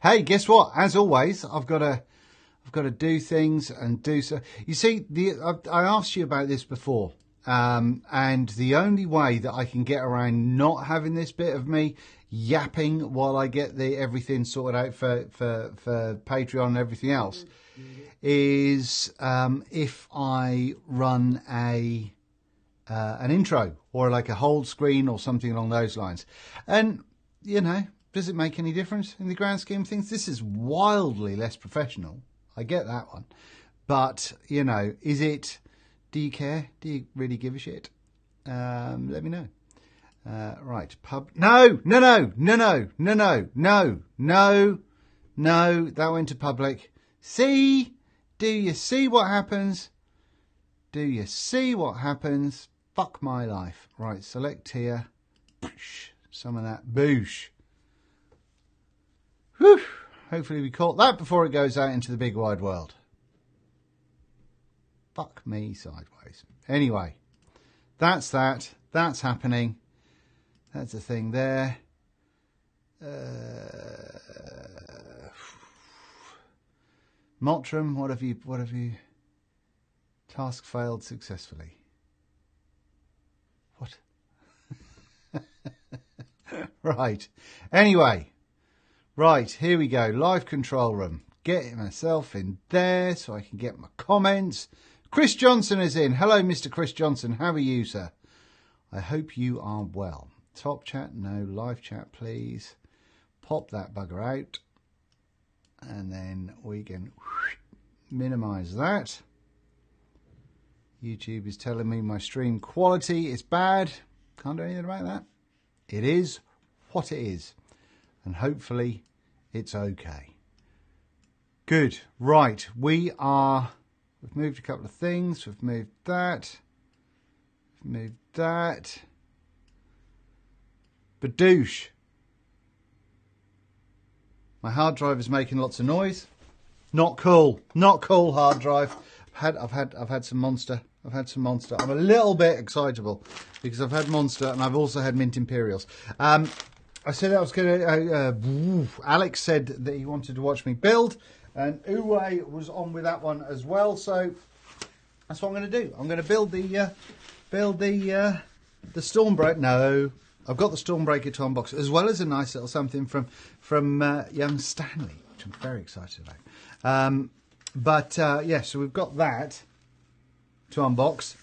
Hey, guess what? As always, I've got to do things and do so. You see, I asked you about this before, and the only way that I can get around not having this bit of me yapping while I get everything sorted out for Patreon and everything else is if I run an intro or like a hold screen or something along those lines. And does it make any difference in the grand scheme of things? This is wildly less professional. I get that one. But, is it... Do you care? Do you really give a shit? Let me know. Right. No. That went to public. See? Do you see what happens? Do you see what happens? Fuck my life. Right. Select here. Some of that. Boosh. Whew. Hopefully we caught that before it goes out into the big wide world. Fuck me sideways. Anyway, that's that. That's happening. That's a thing there. Mottram, what have you? Task failed successfully. What? Right. Anyway. Right, here we go. Live control room. Getting myself in there so I can get my comments. Chris Johnson is in. Hello, Mr. Chris Johnson. How are you, sir? I hope you are well. Top chat, no. Live chat, please. Pop that bugger out. And then we can minimize that. YouTube is telling me my stream quality is bad. Can't do anything about that. It is what it is. And hopefully it's okay. Good. Right. We've moved a couple of things. We've moved that. We've moved that. Badoosh. My hard drive is making lots of noise. Not cool. Not cool, hard drive. I've had some Monster. I've had some Monster. I'm a little bit excitable because I've had Monster and I've also had Mint Imperials. I said I was going to... Alex said that he wanted to watch me build, and Uwe was on with that one as well, so that's what I'm going to do. I'm going to build the Stormbreaker. No, I've got the Stormbreaker to unbox, as well as a nice little something from young Stanley, which I'm very excited about. Yeah, so we've got that to unbox,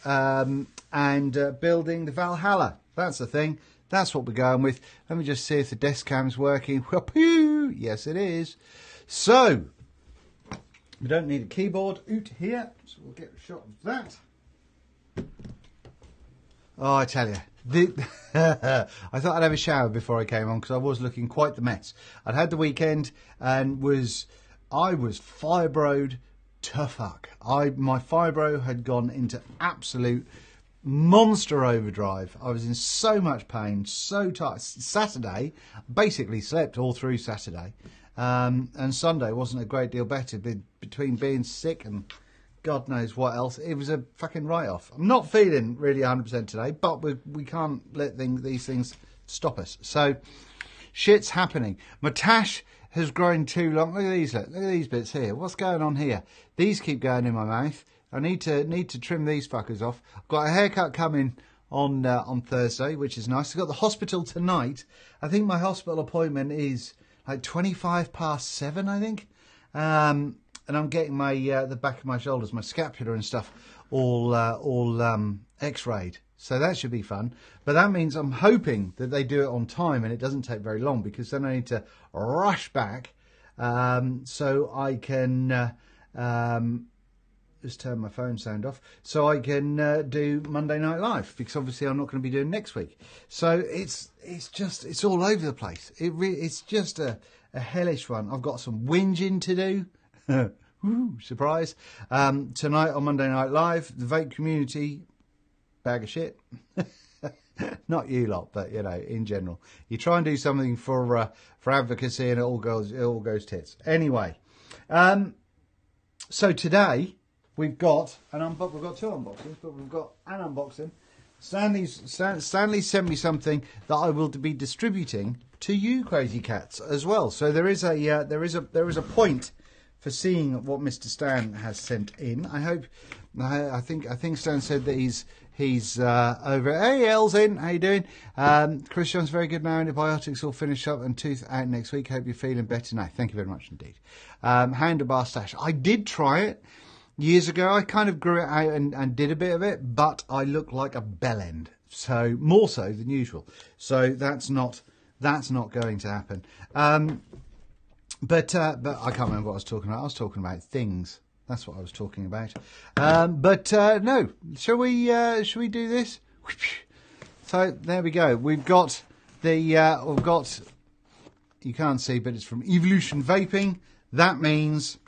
and building the Valhalla. That's the thing. That's what we're going with. Let me just see if the desk cam's working. Yes, it is. So, we don't need a keyboard out here. So we'll get a shot of that. Oh, I tell you. I thought I'd have a shower before I came on because I was looking quite the mess. I'd had the weekend and I was fibroed to fuck. My fibro had gone into absolute... monster overdrive. I was in so much pain, so tired. Saturday, basically slept all through Saturday, and Sunday wasn't a great deal better. Between being sick and God knows what else, it was a fucking write-off. I'm not feeling really 100% today, but we can't let these things stop us. So shit's happening. My tash has grown too long. Look at these bits here. What's going on here? These keep going in my mouth. I need to trim these fuckers off. I've got a haircut coming on Thursday, which is nice. I've got the hospital tonight. I think my hospital appointment is like 7:25, I think. And I'm getting my the back of my shoulders, my scapula and stuff, all X-rayed. So that should be fun. But that means I'm hoping that they do it on time and it doesn't take very long, because then I need to rush back so I can... just turn my phone sound off so I can do Monday Night Live, because obviously I'm not going to be doing next week. So it's all over the place. It's just a hellish one. I've got some whinging to do. Woo, surprise. Tonight on Monday Night Live, the vape community, bag of shit. Not you lot, but in general, you try and do something for advocacy and it all goes tits. Anyway, so today we've got two unboxings, but we've got an unboxing. Stanley sent me something that I will be distributing to you, crazy cats, as well. So there is a point for seeing what Mr. Stan has sent in. I think Stan said that he's over. Hey, El's in. How you doing? Christian's very good now. Antibiotics all finished up and tooth out next week. Hope you're feeling better now. Thank you very much indeed. Handlebar stash. I did try it years ago. I kind of grew it out and did a bit of it, but I look like a bellend. So more so than usual. So that's not going to happen. But I can't remember what I was talking about. I was talking about things. That's what I was talking about. No, shall we do this? So there we go. We've got you can't see, but it's from Evolution Vaping. That means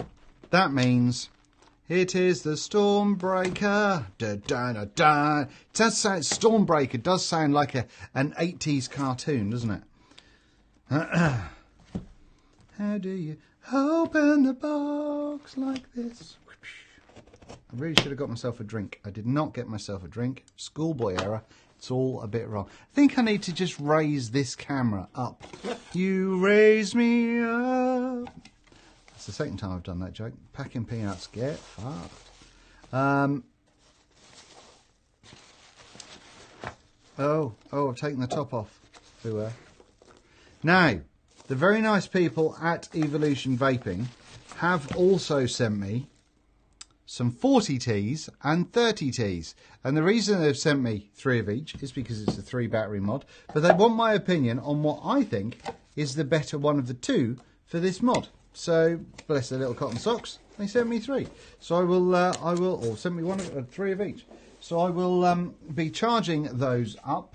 it is the Stormbreaker. Da, da, da, da. It does sound, Stormbreaker does sound like an 80s cartoon, doesn't it? How do you open the box like this? I really should have got myself a drink. I did not get myself a drink. Schoolboy error. It's all a bit wrong. I think I need to just raise this camera up. You raise me up. That's the second time I've done that joke. Packing peanuts, get fucked. I've taken the top off. Now, the very nice people at Evolution Vaping have also sent me some 40Ts and 30Ts. And the reason they've sent me 3 of each is because it's a 3 battery mod. But they want my opinion on what I think is the better one of the 2 for this mod. So, bless their little cotton socks, they sent me 3. So I will, or send me 3 of each. So I will be charging those up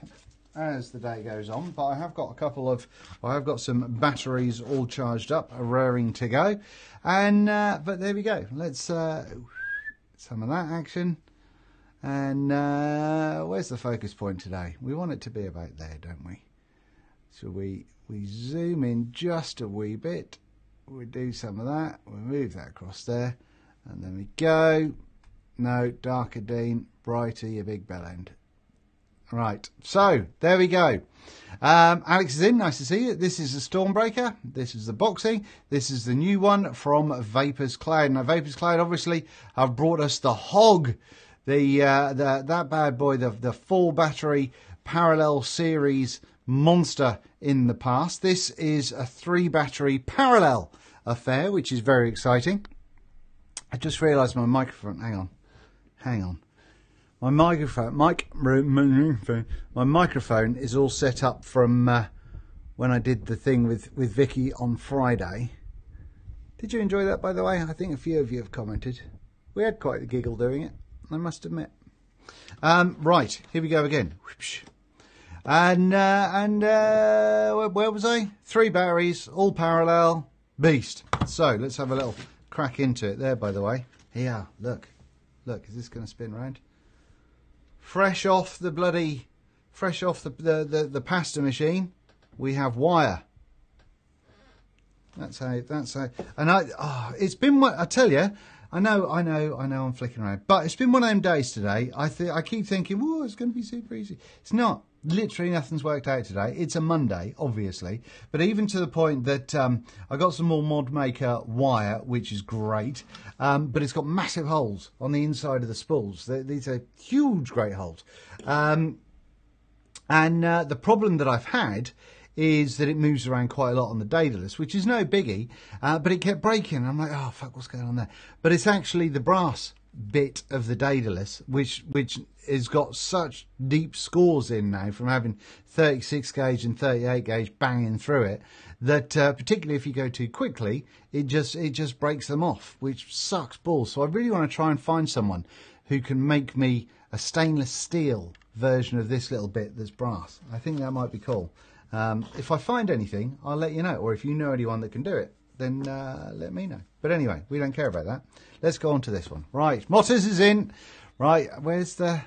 as the day goes on, but I have got some batteries all charged up, raring to go, and but there we go. Let's some of that action, and where's the focus point today? We want it to be about there, don't we? So we zoom in just a wee bit, we do some of that, we move that across there, and then we go. No, darker Dean, brighter, you big bellend. Right, so there we go. Alex is in, nice to see you. This is the Stormbreaker, this is the boxing, this is the new one from Vapors Cloud. Now Vapors Cloud obviously have brought us the Hog, that bad boy, the 4 battery parallel series monster in the past. This is a 3 battery parallel affair, which is very exciting. I just realised my microphone, hang on. My microphone is all set up from when I did the thing with Vicky on Friday. Did you enjoy that, by the way? I think a few of you have commented. We had quite the giggle doing it, I must admit. Right, here we go again. And where was I? 3 batteries, all parallel, beast. So let's have a little crack into it there, by the way. Here, look, is this going to spin round? Fresh off the pasta machine, we have wire. That's how. And it's been. I tell you, I know. I'm flicking around, but it's been one of them days today. I keep thinking, oh, it's going to be super easy. It's not. Literally nothing's worked out today. It's a Monday, obviously, but even to the point that I got some more Mod Maker wire, which is great, but it's got massive holes on the inside of the spools. These are huge, great holes. And the problem that I've had is that it moves around quite a lot on the Daedalus, which is no biggie, but it kept breaking. I'm like, oh, fuck, what's going on there? But it's actually the brass bit of the Daedalus, which has got such deep scores in now from having 36 gauge and 38 gauge banging through it, that particularly if you go too quickly, it just breaks them off, which sucks balls. So I really want to try and find someone who can make me a stainless steel version of this little bit that's brass. I think that might be cool. If I find anything, I'll let you know, or if you know anyone that can do it, then let me know. But anyway, we don't care about that. Let's go on to this one. Right, Motters is in. Right, where's the...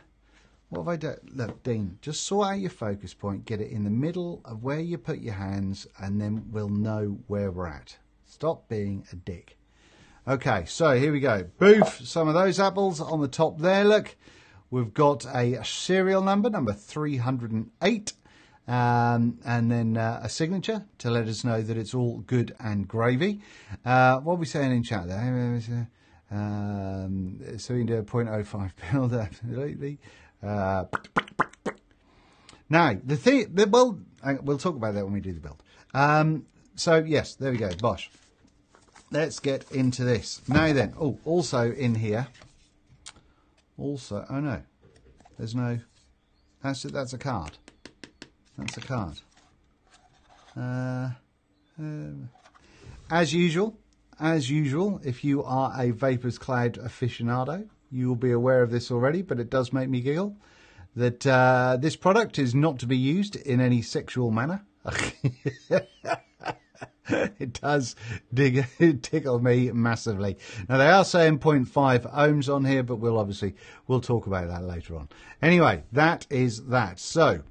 What have I done? Look, Dean, just sort out your focus point, get it in the middle of where you put your hands, and then we'll know where we're at. Stop being a dick. Okay, so here we go. Boof, some of those apples on the top there, look. We've got a serial number 308. and then a signature to let us know that it's all good and gravy. What are we saying in chat there? So we can do a 0.05 build, absolutely. Now, the thing, well, we'll talk about that when we do the build. So, yes, there we go, bosh. Let's get into this. Now then, oh, also in here, also, oh no, there's no, that's a card. That's a card. As usual, if you are a Vapors Cloud aficionado, you will be aware of this already, but it does make me giggle, that this product is not to be used in any sexual manner. It does tickle me massively. Now, they are saying 0.5 ohms on here, but we'll talk about that later on. Anyway, that is that. So,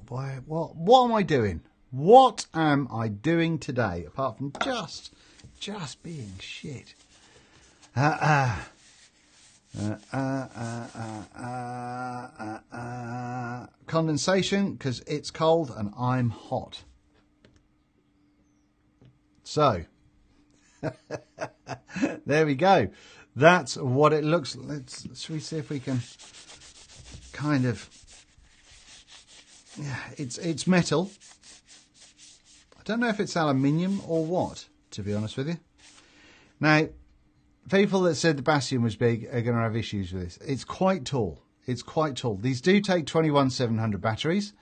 what am I doing? What am I doing today, apart from just being shit? Condensation, because it's cold and I'm hot. So, there we go. That's what it looks like. Let's see if we can kind of... Yeah, it's metal. I don't know if it's aluminium or what, to be honest with you. Now, people that said the Bastion was big are going to have issues with this. It's quite tall. It's quite tall. These do take 21700 batteries.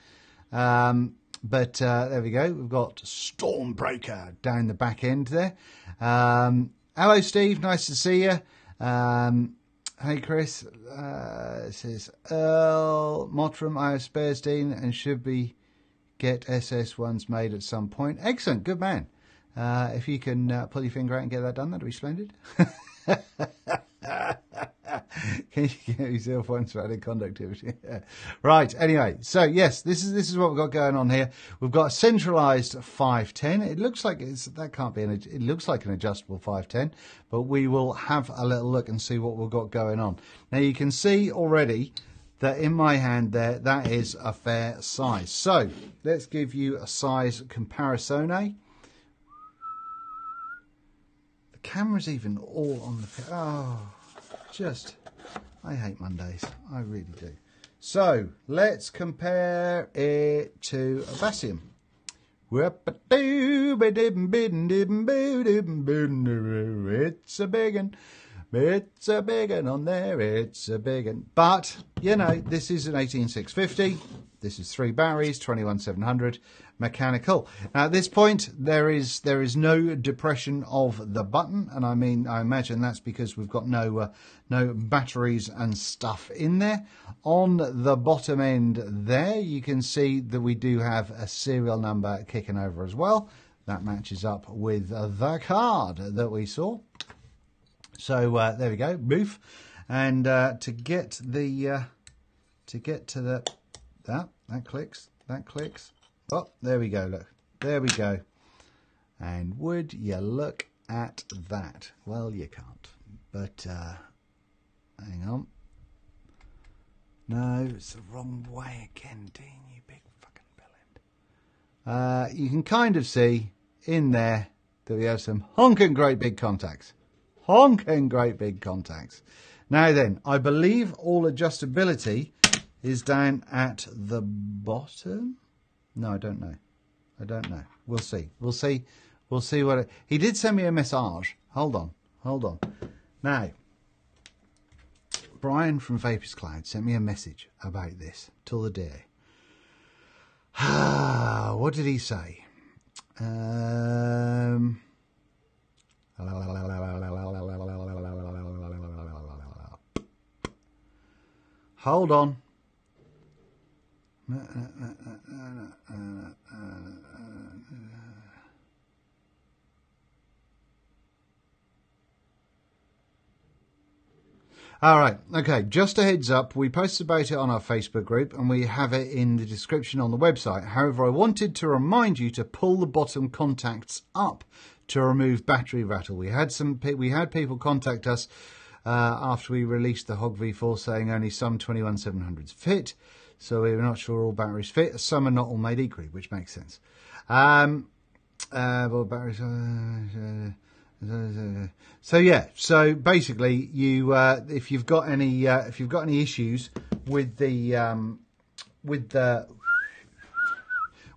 But there we go. We've got Stormbreaker down the back end there. Hello, Steve. Nice to see you. Hey, Chris. It says Earl Mottram, I have spares, Dean, and should be get SS ones made at some point. Excellent. Good man. If you can pull your finger out and get that done, that'd be splendid. Can you get yourself one threaded conductivity? Right. Anyway, so yes, this is what we've got going on here. We've got a centralized 510. It looks like that can't be it looks like an adjustable 510, but we will have a little look and see what we've got going on. Now you can see already that in my hand there, that is a fair size. So let's give you a size comparison. The camera's even all on the... I hate Mondays. I really do. So, let's compare it to a Bastion. It's a big one. It's a big one on there. It's a big one. But, you know, this is an 18650. This is 3 batteries, 21700 mechanical. Now, at this point, there is no depression of the button, and I imagine that's because we've got no batteries and stuff in there. On the bottom end there, you can see that we do have a serial number kicking over as well. That matches up with the card that we saw. So there we go, boof. And to get to the that clicks. Oh, there we go, look. There we go. And would you look at that? Well, you can't. But, hang on. No, it's the wrong way again, Dean, you big fucking bellend. You can kind of see in there that we have some honking great big contacts. Honking great big contacts. Now then, I believe all adjustability is down at the bottom. No, I don't know. I don't know. We'll see. We'll see. We'll see what it... He did send me a message. Hold on. Hold on. Now, Brian from Vapors Cloud sent me a message about this till the day. What did he say? Hold on. All right, okay, just a heads up, we posted about it on our Facebook group and we have it in the description on the website. However, I wanted to remind you to pull the bottom contacts up to remove battery rattle. We had people contact us after we released the Hog V4 saying only some 21700s fit. So we're not sure all batteries fit. Some are not all made equally, which makes sense. Well, batteries. So yeah. So basically, you if you've got any issues with the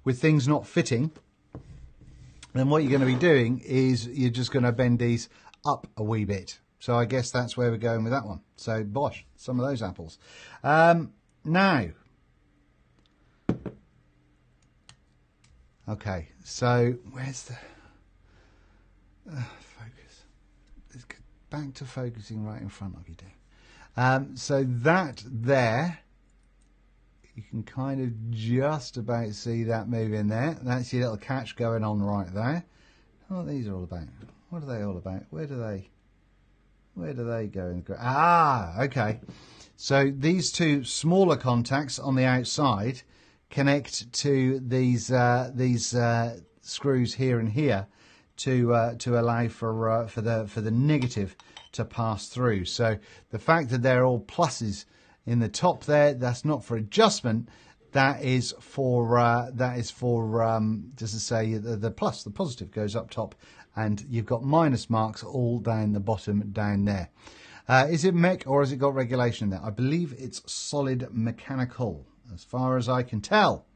with things not fitting, then what you're going to be doing is you're just going to bend these up a wee bit. So I guess that's where we're going with that one. So bosh, some of those apples. Now, okay, so where's the focus? Let's get back to focusing right in front of you, dear. So that there, you can kind of just about see that moving there. That's your little catch going on right there. What these are all about? What are they all about? Where do they go in the okay. So these two smaller contacts on the outside connect to these screws here and here to allow for the negative to pass through. So the fact that they're all pluses in the top there, that's not for adjustment. That is for just to say the plus, the positive goes up top, and you've got minus marks all down the bottom down there. Is it mech or has it got regulation in there? I believe it's solid mechanical, as far as I can tell.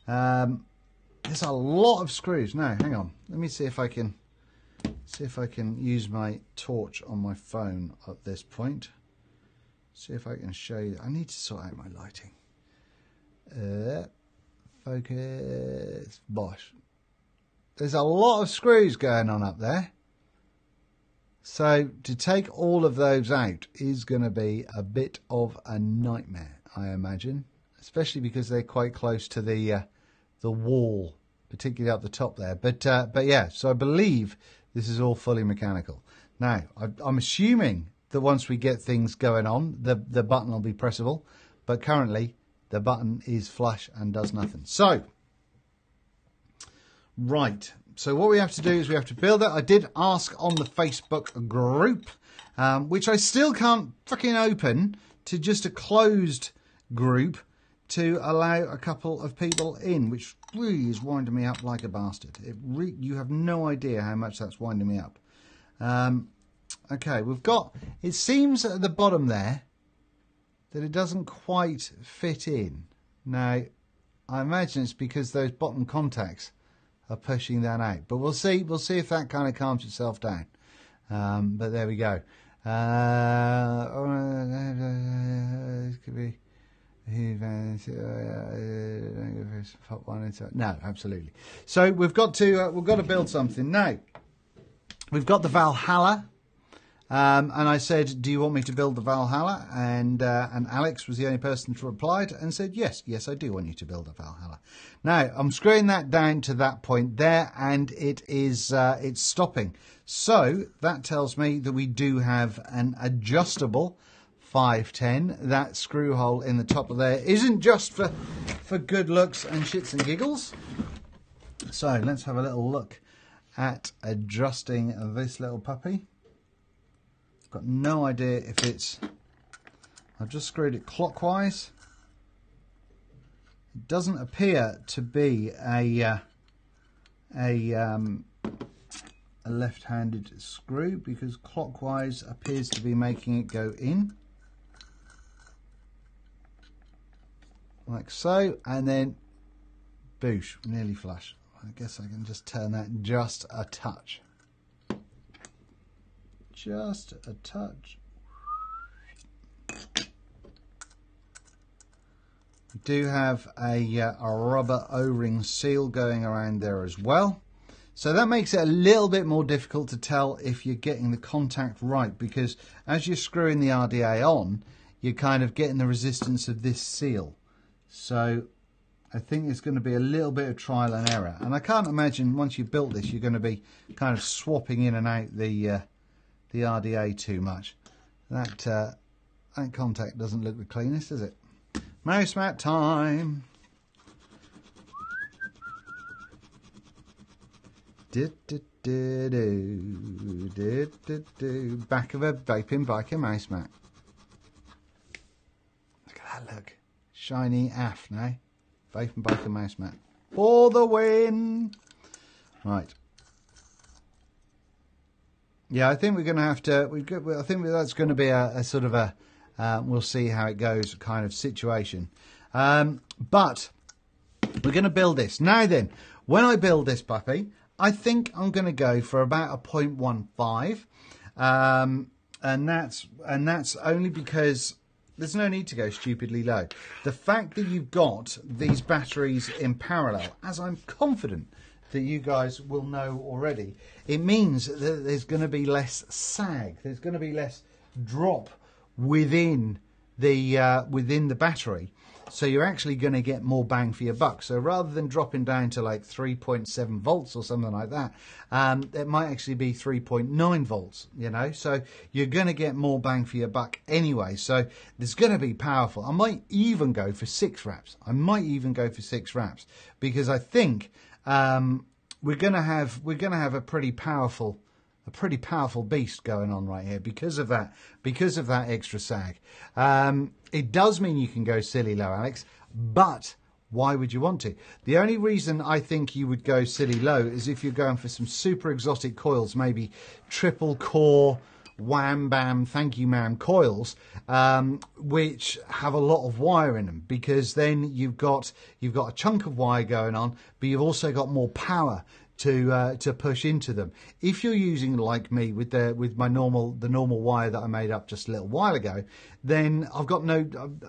There's a lot of screws. No, hang on. Let me see if I can use my torch on my phone at this point. See if I can show you. I need to sort out my lighting. Focus. Bosh. There's a lot of screws going on up there. So to take all of those out is going to be a bit of a nightmare, I imagine. Especially because they're quite close to the wall, particularly up the top there. But yeah, so I believe this is all fully mechanical. Now, I'm assuming that once we get things going on, the button will be pressable. But currently, the button is flush and does nothing. So, right. So what we have to do is we have to build it. I did ask on the Facebook group, which I still can't fucking open, to just a closed group to allow a couple of people in, which really is winding me up like a bastard. You have no idea how much that's winding me up. Okay, we've got, it seems at the bottom there that it doesn't quite fit in. Now, I imagine it's because those bottom contacts are pushing that out. But we'll see if that kind of calms itself down. But there we go. This could be... No, absolutely. So we've got to build something now. We've got the Valhalla, and I said, "Do you want me to build the Valhalla?" And Alex was the only person who replied and said, "Yes, I do want you to build a Valhalla." Now I'm screwing that down to that point there, and it is it's stopping. So that tells me that we do have an adjustable 510. That screw hole in the top of there isn't just for good looks and shits and giggles. So let's have a little look at adjusting this little puppy. Got no idea if it's... I've just screwed it clockwise. It doesn't appear to be a left-handed screw, because clockwise appears to be making it go in. Like so, and then boosh, nearly flush. I guess I can just turn that just a touch. Just a touch. We do have a rubber O-ring seal going around there as well. So that makes it a little bit more difficult to tell if you're getting the contact right, because as you're screwing the RDA on, you're kind of getting the resistance of this seal. So I think it's going to be a little bit of trial and error. And I can't imagine once you've built this, you're going to be kind of swapping in and out the RDA too much. That contact doesn't look the cleanest, does it? Mouse mat time. Back of a vaping bike and mouse mat. Look at that look. Shiny AF now. Faith and Bacon mouse mat. For the win! Right. Yeah, I think we're going to have to... I think that's going to be a sort of a... we'll see how it goes kind of situation. But we're going to build this. Now then, when I build this puppy, I think I'm going to go for about a 0.15. And that's only because there's no need to go stupidly low. The fact that you've got these batteries in parallel, as I'm confident that you guys will know already, it means that there's going to be less sag. There's going to be less drop within the battery. So you're actually going to get more bang for your buck. So rather than dropping down to like 3.7 volts or something like that, it might actually be 3.9 volts, you know. So you're going to get more bang for your buck anyway. So it's going to be powerful. I might even go for 6 wraps. Because I think we're going to have a pretty powerful beast going on right here because of that extra sag. It does mean you can go silly low, Alex, but why would you want to? The only reason I think you would go silly low is if you're going for some super exotic coils, maybe triple core wham bam thank you ma'am coils, which have a lot of wire in them, because then you've got a chunk of wire going on, but you've also got more power to push into them. If you're using, like me, with the normal wire that I made up just a little while ago, then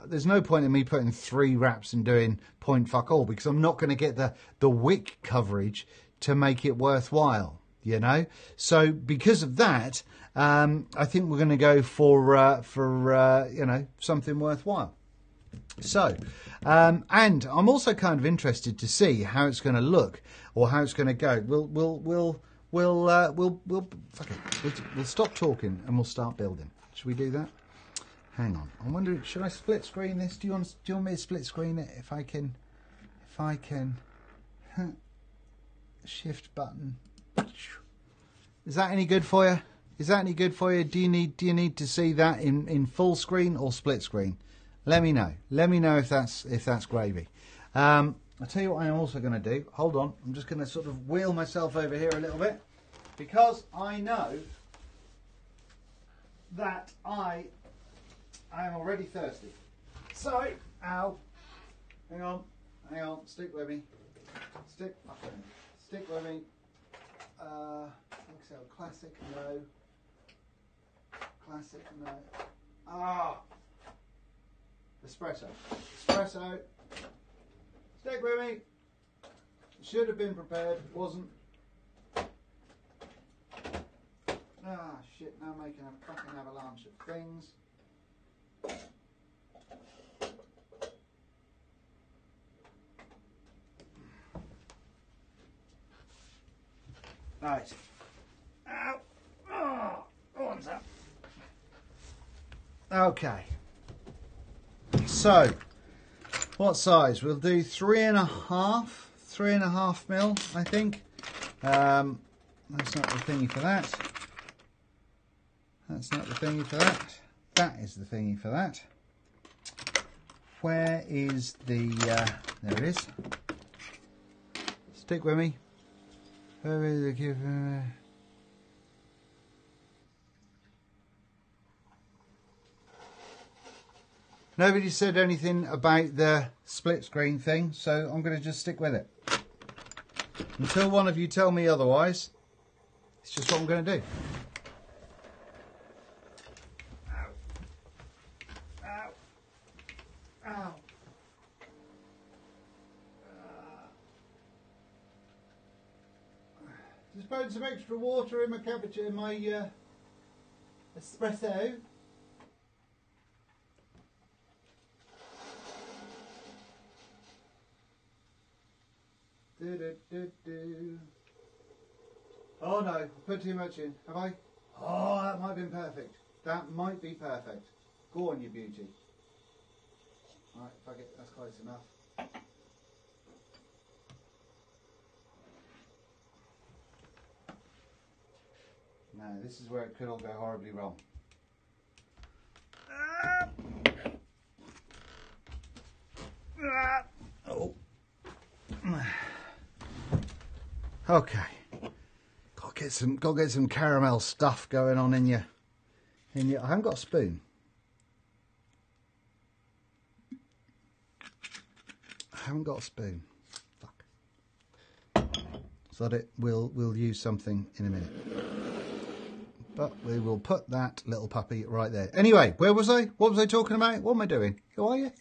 there's no point in me putting 3 wraps and doing point fuck all, because I'm not going to get the wick coverage to make it worthwhile, you know. So because of that, I think we're going to go for you know, something worthwhile. So, and I'm also kind of interested to see how it's going to look, or how it's going to go. We'll fuck it. We'll stop talking and we'll start building. Should we do that? Hang on. I'm wondering, should I split screen this? Do you want me to split screen it? If I can, shift button. Is that any good for you? Do you need to see that in full screen or split screen? Let me know. Let me know if that's gravy. I'll tell you what I am also going to do. Hold on. I'm just going to sort of wheel myself over here a little bit, because I know that I am already thirsty. So, ow. Hang on. Stick with me. Stick with me. Excel classic, no. Classic, no. Ah. Espresso. Stick with me. Should have been prepared, wasn't. Ah, shit, now I'm making a fucking avalanche of things. Right. Ow. Oh, what's up? Okay. So, what size? We'll do 3.5 mil, I think. That's not the thingy for that. That's not the thingy for that. That is the thingy for that. Where is the... there it is. Stick with me. Where is the... Nobody said anything about the split screen thing, so I'm going to just stick with it. Until one of you tell me otherwise, it's just what I'm going to do. Ow. Ow. Ow. Just put some extra water in my cappuccino, in my espresso. Oh no, put too much in. Have I? Oh, that might have been perfect. That might be perfect. Go on, you beauty. Right, fuck it, that's close enough. No, this is where it could all go horribly wrong. Okay. Got to get some caramel stuff going on in your. I haven't got a spoon. Fuck. So that we'll use something in a minute. But we will put that little puppy right there. Anyway, where was I? What was I talking about? What am I doing? Who are you?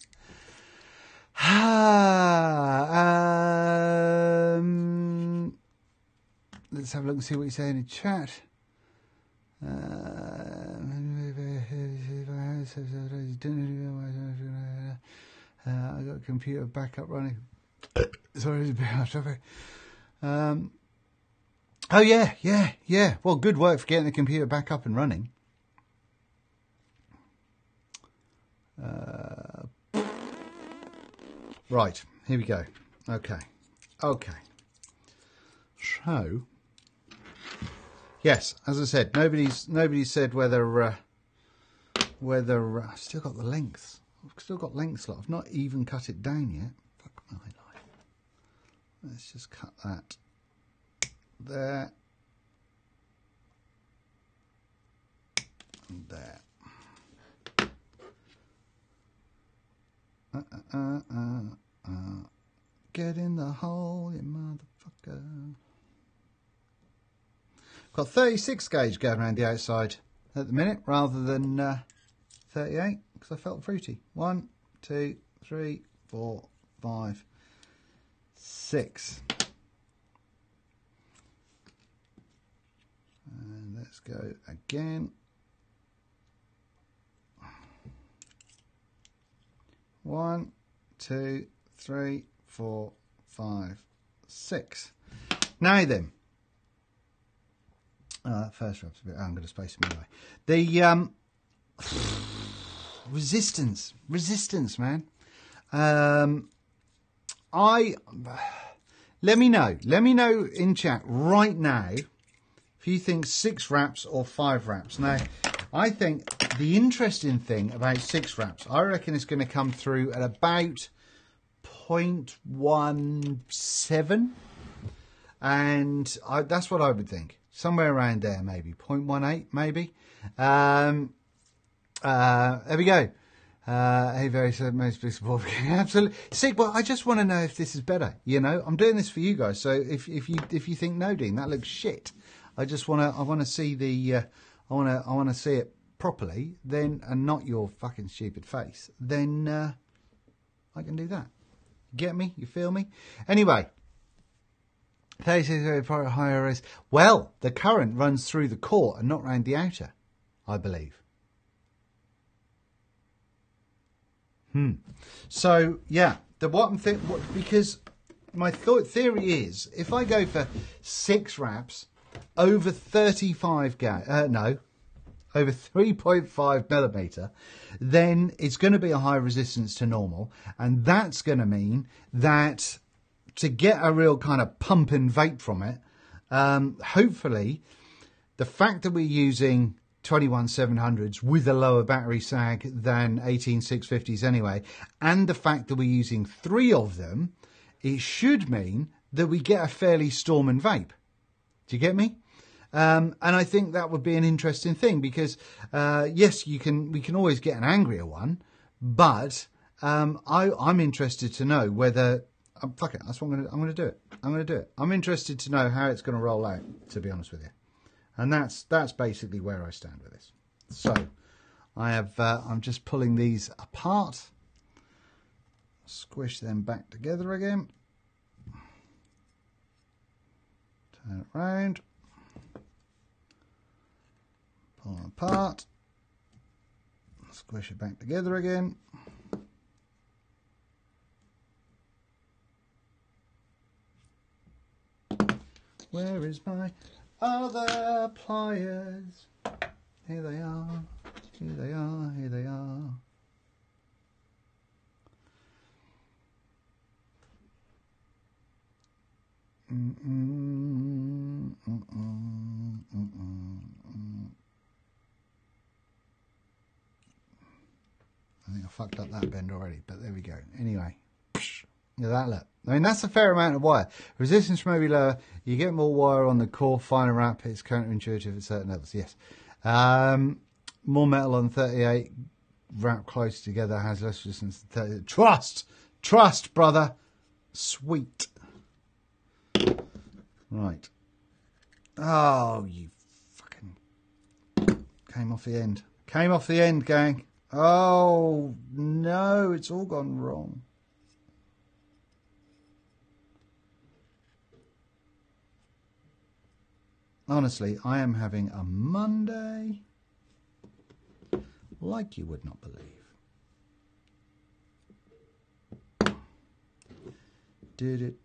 Let's have a look and see what you say in the chat. I got a computer backup running. Sorry, it's a bit off topic. Oh yeah. Well, good work for getting the computer back up and running. Right, here we go. Okay. So, yes, as I said, nobody said whether I've still got the lengths. I've still got lengths. I've not even cut it down yet. Fuck my life. Let's just cut that there and there. Get in the hole, you motherfucker. Got 36 gauge going around the outside at the minute rather than 38 because I felt fruity. 1, 2, 3, 4, 5, 6. And let's go again. 1, 2, 3, 4, 5, 6. Now then. That first rap's a bit. I'm going to space them anyway. The resistance, man. Let me know in chat right now if you think 6 wraps or 5 wraps. Now, I think the interesting thing about 6 wraps, I reckon it's going to come through at about 0.17, and that's what I would think. Somewhere around there, maybe 0.18, maybe. There we go. Hey, very most support. Absolutely. See, well, I just want to know if this is better. You know, I'm doing this for you guys. So if you think no, Dean, that looks shit. I want to see the. I want to see it properly. Then, and not your fucking stupid face. Then I can do that. Get me? You feel me? Anyway. 36 higher race. Well, the current runs through the core and not round the outer, I believe. So yeah, because my theory is if I go for 6 wraps over 35 over 3.5 millimeter, then it's going to be a high resistance to normal, and that's going to mean that to get a real kind of pump and vape from it, hopefully the fact that we're using 21700s with a lower battery sag than 18650s anyway, and the fact that we're using 3 of them, it should mean that we get a fairly storm and vape. Do you get me? And I think that would be an interesting thing because, yes, we can always get an angrier one, but I'm interested to know whether. Fuck it, that's what I'm going to do it. I'm interested to know how it's going to roll out, to be honest with you. And that's basically where I stand with this. So, I'm just pulling these apart. Squish them back together again. Turn it round. Pull them apart. Squish it back together again. Where is my other pliers? Here they are. Here they are. Here they are. I think I fucked up that bend already, but there we go. Anyway, look at that look. I mean, that's a fair amount of wire. Resistance may be lower. You get more wire on the core, finer wrap. It's counterintuitive at certain levels, yes. More metal on 38. Wrap close together has less resistance than 30. Trust, brother. Sweet. Right. Oh, you fucking... Came off the end. Came off the end, gang. Oh, no, it's all gone wrong. Honestly, I am having a Monday like you would not believe. Did it.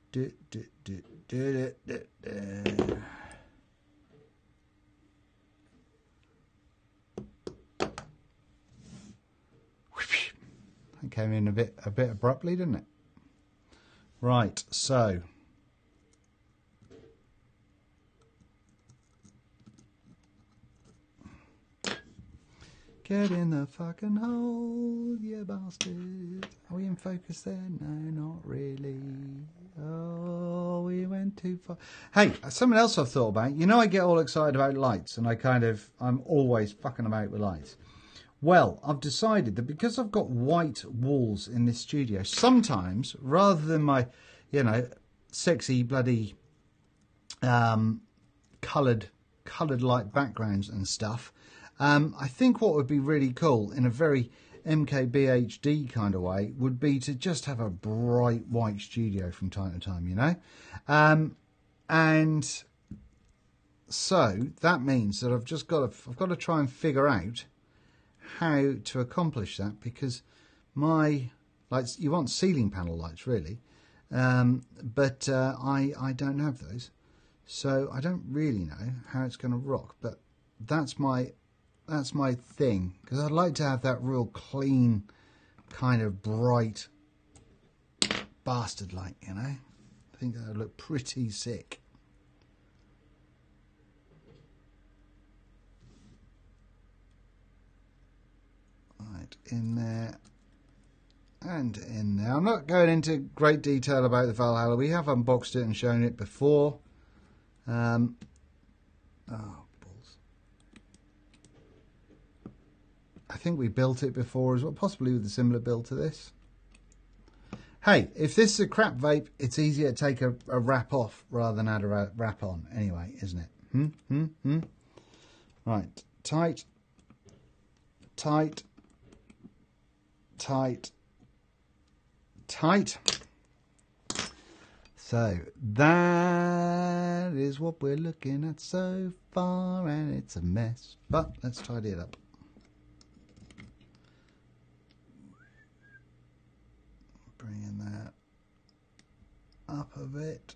That came in a bit abruptly, didn't it? Right, so get in the fucking hole, you bastard. Are we in focus there? No, not really. Oh, we went too far. Hey, something else I've thought about. You know, I get all excited about lights, and I'm always fucking about with lights. Well, I've decided that because I've got white walls in this studio, sometimes, rather than my, you know, sexy bloody coloured light backgrounds and stuff, I think what would be really cool in a very MKBHD kind of way would be to just have a bright white studio from time to time, you know? And so that means that I've got to try and figure out how to accomplish that, because my lights, you want ceiling panel lights really, but I don't have those, so I don't really know how it's going to rock. But that's my thing, because I'd like to have that real clean kind of bright bastard light, you know. I think that would look pretty sick. Right, in there and in there. I'm not going into great detail about the Valhalla. We have unboxed it and shown it before. Oh, balls. I think we built it before as well, possibly with a similar build to this. Hey, if this is a crap vape, it's easier to take a wrap off rather than add a wrap on anyway, isn't it? Right, tight, tight, tight, tight. So that is what we're looking at so far, and it's a mess, but let's tidy it up. Bringing that up a bit.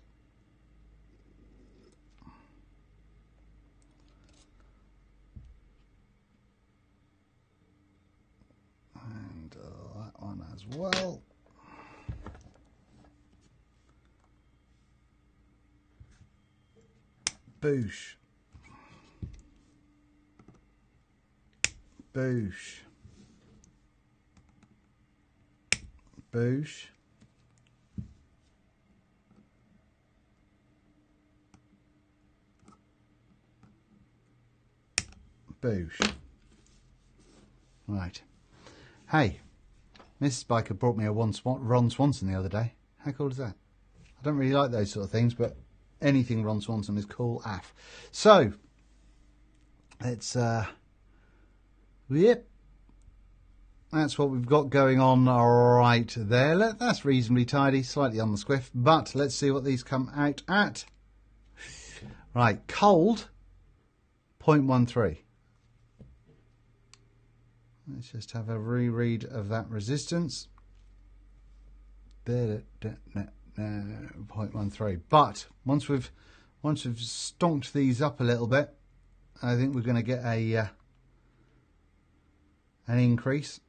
And that one as well. Boosh. Boosh. Boosh. Boosh. Right. Hey, Mrs. Biker brought me a Ron Swanson the other day. How cool is that? I don't really like those sort of things, but anything Ron Swanson is cool af. So, it's, yep. That's what we've got going on right there. That's reasonably tidy, slightly on the squiff, but let's see what these come out at. Right, cold, 0.13. Let's just have a reread of that resistance. 0.13. But once we've stonked these up a little bit, I think we're going to get a an increase.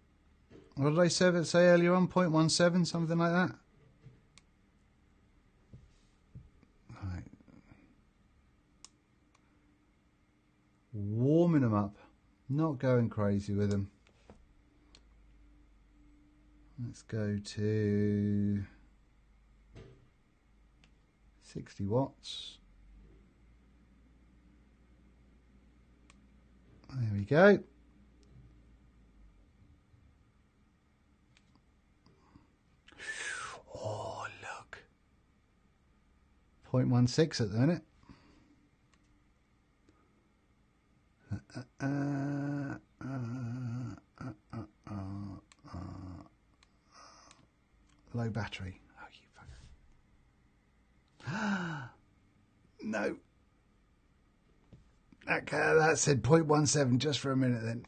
What did I say earlier on? 0.17, something like that. Right. Warming them up, not going crazy with them. Let's go to 60 watts. There we go. Oh, look. 0.16 at the minute. Low battery. Oh, you fucker. No. Okay, that said 0.17 just for a minute then.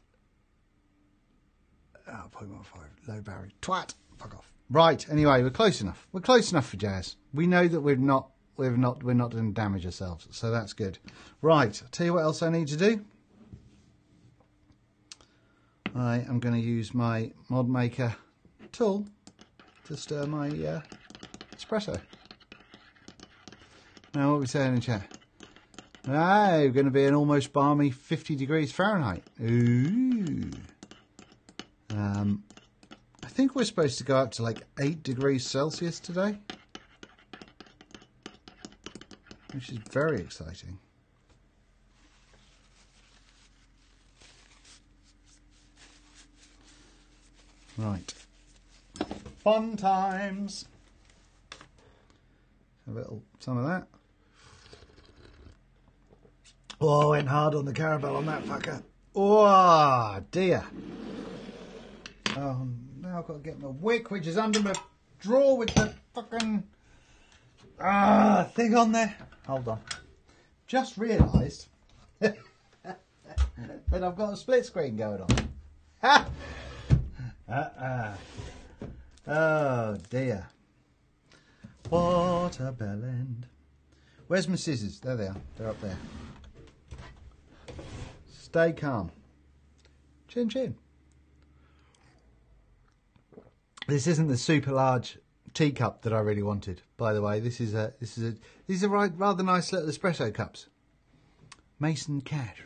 Oh, 0.15. Low battery. Twat. Fuck off. Right. Anyway, we're close enough. We're close enough for jazz. We know that we're not going to damage ourselves, so that's good. Right. I'll tell you what else I need to do. I am going to use my mod maker tool to stir my espresso. Now, what are we saying in chat? We're going to be an almost balmy 50 degrees Fahrenheit. Ooh. I think we're supposed to go up to like 8 degrees Celsius today, which is very exciting. Right. Fun times. Some of that. Oh, I went hard on the caramel on that fucker. Oh, dear. Oh, now I've got to get my wick, which is under my drawer with the fucking thing on there. Hold on. Just realised that I've got a split screen going on. Ha! Oh, dear. What a bell end. Where's my scissors? There they are. They're up there. Stay calm. Chin chin. This isn't the super large teacup that I really wanted, by the way. These are rather nice little espresso cups. Mason Cash.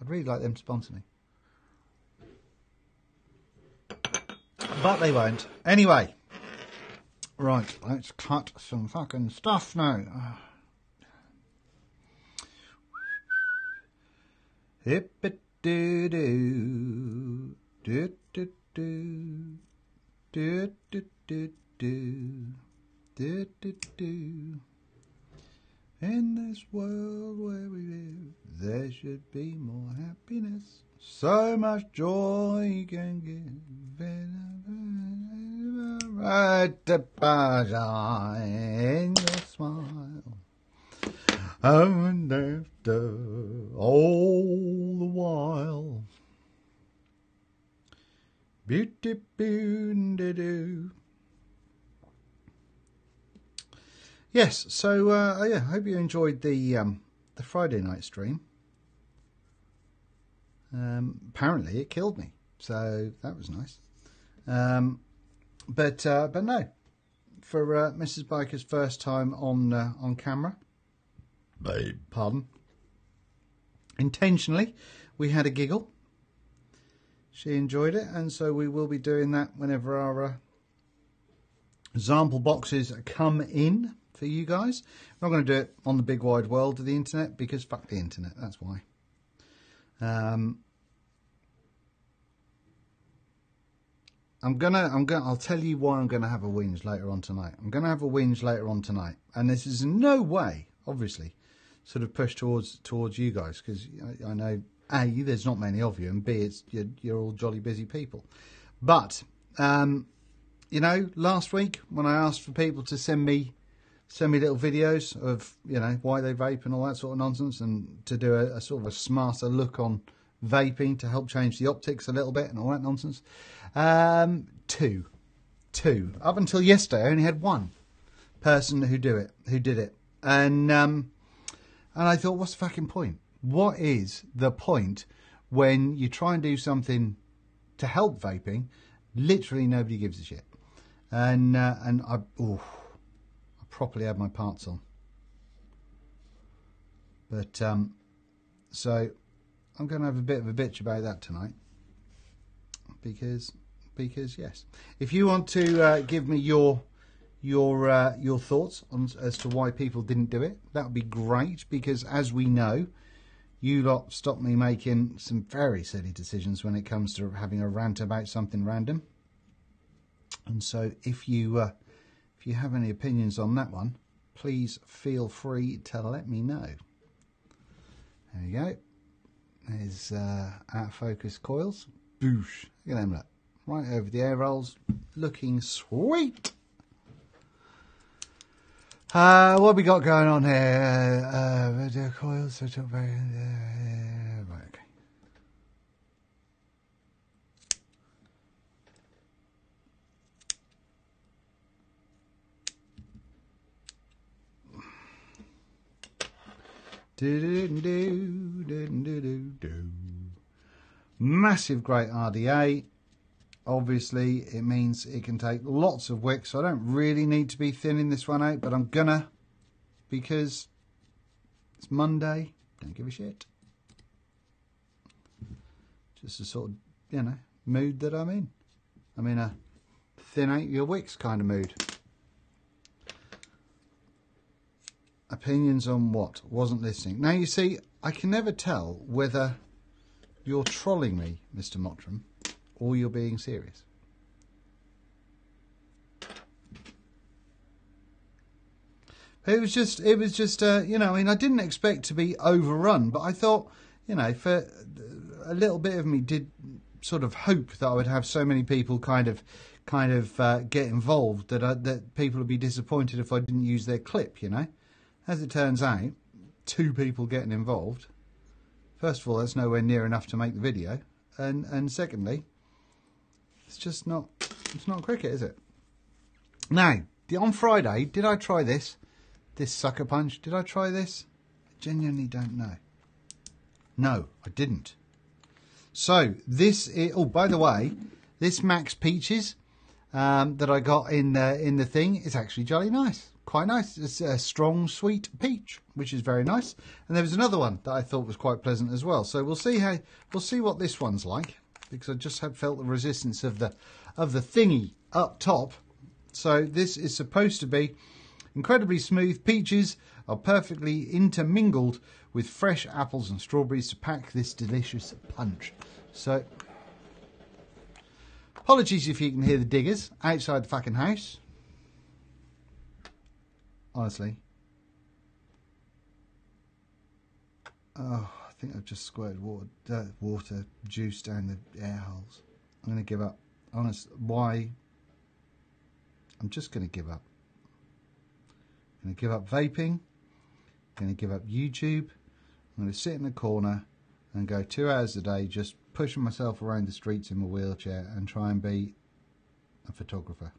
I'd really like them to sponsor me. But they won't. Anyway. Right, let's cut some fucking stuff now. Hip-a-doo-doo. Do-do-do. Do-do-do-do. Do-do-do. In this world where we live, there should be more happiness. So much joy you can give. Right to pleasure in your smile. And after all the while. Beauty-boo-doo. Yes, so yeah, I hope you enjoyed the Friday night stream. Apparently it killed me, so that was nice. But no, for Mrs. Biker's first time on camera, pardon, intentionally, we had a giggle. She enjoyed it, and so we will be doing that whenever our example boxes come in for you guys. We're not going to do it on the big wide world of the internet because fuck the internet. That's why. I'll tell you why I'm gonna have a whinge later on tonight. I'm gonna have a whinge later on tonight, and this is in no way, obviously, sort of pushed towards you guys, because I know A, there's not many of you, and B, it's you're all jolly busy people. But you know, last week when I asked for people to send me little videos of, you know, why they vape and all that sort of nonsense, and to do a sort of a smarter look on vaping to help change the optics a little bit and all that nonsense. Two. Up until yesterday, I only had one person who did it, and I thought, what's the fucking point? What is the point when you try and do something to help vaping? Literally nobody gives a shit, and I properly had my parts on, but so I'm going to have a bit of a bitch about that tonight, because yes, if you want to give me your your thoughts on as to why people didn't do it. That would be great, because as we know, you lot stopped me making some very silly decisions when it comes to having a rant about something random. And so if you have any opinions on that one, please feel free to let me know. There you go. There's out of focus coils. Boosh. Look at them, look. Right over the air rolls. Looking sweet. What have we got going on here? Video coils. Right, okay. Massive great RDA. Obviously it means it can take lots of wick, so I don't really need to be thinning this one out, but I'm gonna, because it's Monday. Don't give a shit. Just a sort of, you know, mood that I'm in. I'm in a thin out your wicks kind of mood. Opinions on what? Wasn't listening. Now, you see, I can never tell whether you're trolling me, Mr. Mottram, or you're being serious. It was just, you know, I mean, I didn't expect to be overrun, but I thought, you know, for a little bit of me did sort of hope that I would have so many people kind of get involved that people would be disappointed if I didn't use their clip, you know. As it turns out, 2 people getting involved. First of all, that's nowhere near enough to make the video, and secondly, it's just not. It's not cricket, is it? Now, on Friday, did I try this? This sucker punch? Did I try this? I genuinely don't know. No, I didn't. So this is. Oh, by the way, this Max Peaches that I got in the thing is actually jolly nice. Quite nice. It's a strong, sweet peach, which is very nice. And there was another one that I thought was quite pleasant as well. So we'll see what this one's like, because I just had felt the resistance of the thingy up top. So this is supposed to be incredibly smooth. Peaches are perfectly intermingled with fresh apples and strawberries to pack this delicious punch. So apologies if you can hear the diggers outside the fucking house. Honestly. Oh, I think I've just squirted water juice down the air holes. I'm going to give up. Honest, why? I'm just going to give up. I'm going to give up vaping. I'm going to give up YouTube. I'm going to sit in the corner and go 2 hours a day just pushing myself around the streets in my wheelchair and try and be a photographer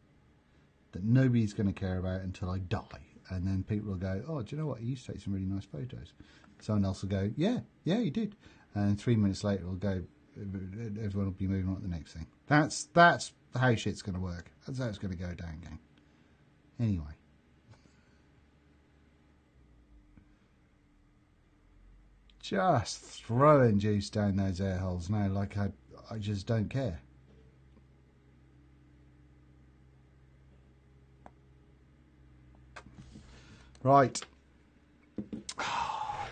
that nobody's going to care about until I die. And then people will go, oh, do you know what? He used to take some really nice photos. Someone else will go, yeah, he did. And 3 minutes later, it'll go, everyone will be moving on to the next thing. That's how shit's going to work. That's how it's going to go down, gang. Anyway. Just throwing juice down those air holes now, like I just don't care. Right. Oh,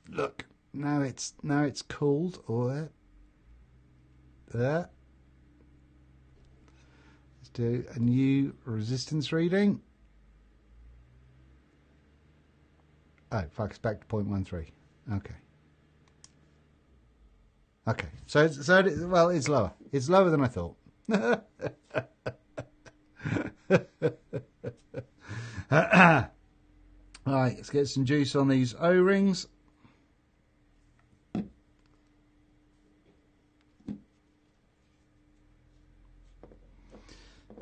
look. Now it's cooled. Or there. Let's do a new resistance reading. Oh, fuck, it's back to 0.13. Okay. So well, it's lower. It's lower than I thought. Right, let's get some juice on these O-rings.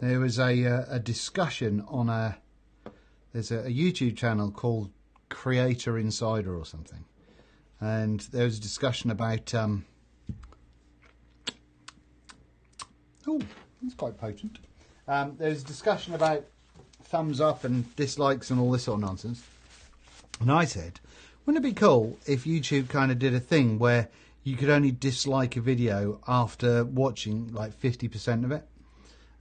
There was a discussion on there's a YouTube channel called Creator Insider or something, and there was a discussion about oh, that's quite potent. There's a discussion about thumbs up and dislikes and all this sort of nonsense. And I said, wouldn't it be cool if YouTube kind of did a thing where you could only dislike a video after watching like 50% of it?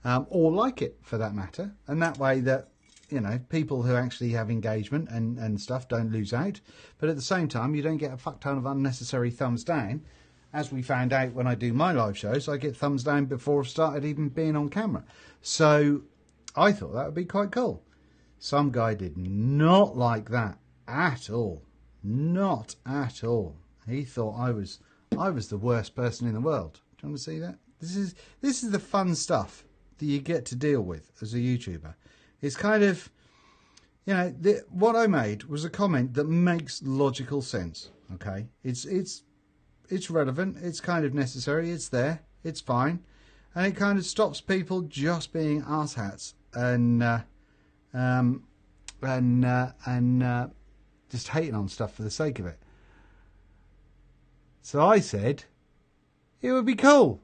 or like it for that matter. And that way that, you know, people who actually have engagement and stuff don't lose out. But at the same time, you don't get a fuck ton of unnecessary thumbs down. As we found out when I do my live shows, I get thumbs down before I've started even being on camera. So I thought that would be quite cool. Some guy did not like that at all. Not at all. He thought I was the worst person in the world. Do you want to see that? This is the fun stuff that you get to deal with as a YouTuber. It's kind of, you know, what I made was a comment that makes logical sense. Okay, it's relevant. It's kind of necessary. It's there. It's fine, and it kind of stops people just being arse-hats and just hating on stuff for the sake of it. So I said it would be cool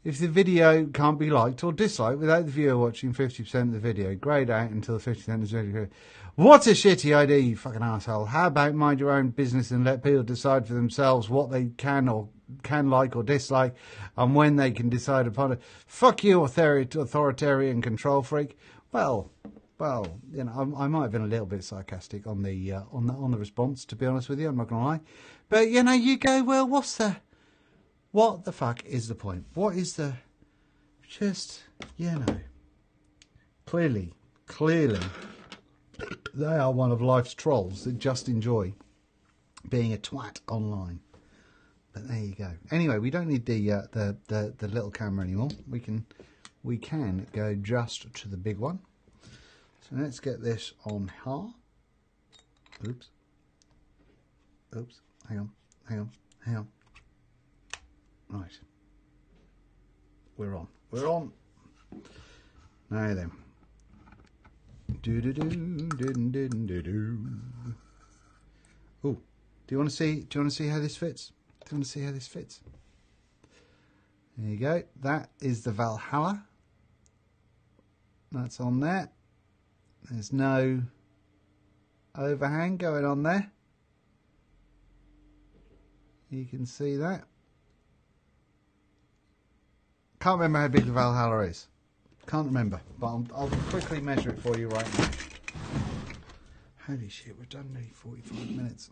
if the video can't be liked or disliked without the viewer watching 50% of the video. Grayed out until 50% is video. What a shitty idea, you fucking asshole. How about mind your own business and let people decide for themselves what they can like or dislike and when they can decide upon it. Fuck you, authoritarian control freak. Well, you know, I might have been a little bit sarcastic on the response, to be honest with you. I'm not going to lie. But, you know, you go, well, what the fuck is the point? What is the... Just, you know... Clearly, they are one of life's trolls that just enjoy being a twat online. But there you go. Anyway, we don't need the little camera anymore. We can go just to the big one. So let's get this on here. Oops. Hang on. Right. We're on. Now then. Oh, do you want to see how this fits? There you go. That is the Valhalla. That's on there. There's no overhang going on there. You can see that. Can't remember how big the Valhalla is. Can't remember, but I'll quickly measure it for you right now. Holy shit, we've done nearly 45 minutes.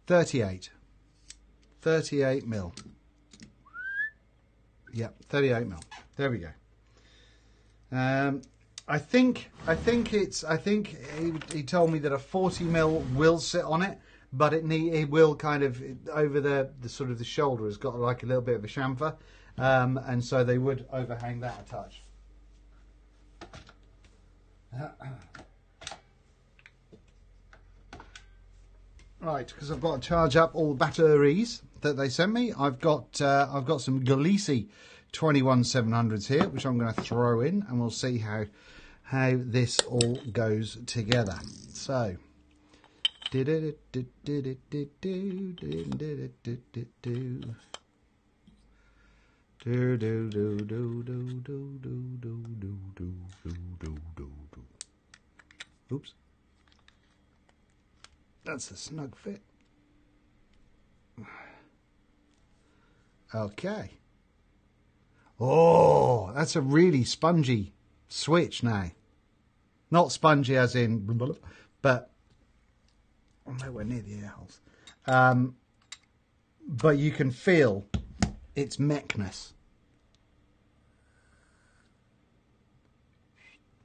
38 mil. Yep, 38 mil. There we go. I think he told me that a 40 mil will sit on it, but it will kind of over the sort of the shoulder has got like a little bit of a chamfer, and so they would overhang that a touch. Right, because I've got to charge up all the batteries that they sent me. I've got some Galisi 21700s here, which I'm going to throw in, and we'll see how this all goes together. So. Oops. That's a snug fit. Okay. Oh, that's a really spongy switch now. Not spongy as in, but nowhere near the air holes. But you can feel its mechness.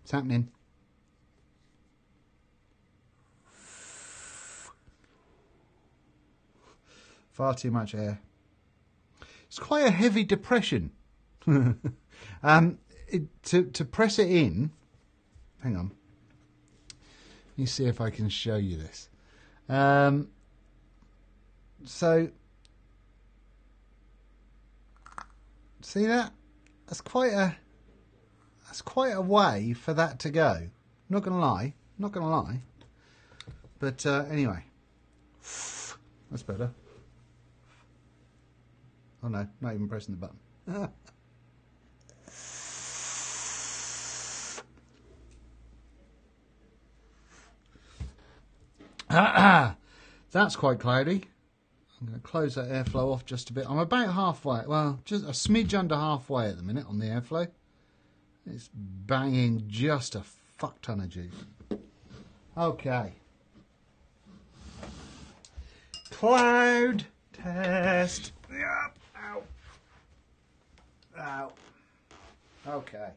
It's happening. Far too much air. It's quite a heavy depression. To press it in, hang on. Let me see if I can show you this. So, see that? That's quite a way for that to go. Not gonna lie. But anyway, that's better. Oh no, not even pressing the button. That's quite cloudy. I'm going to close that airflow off just a bit. I'm about halfway, well, just a smidge under halfway at the minute on the airflow. It's banging just a fuck ton of juice. Okay. Cloud test. Yep. Ow. Ow. Okay.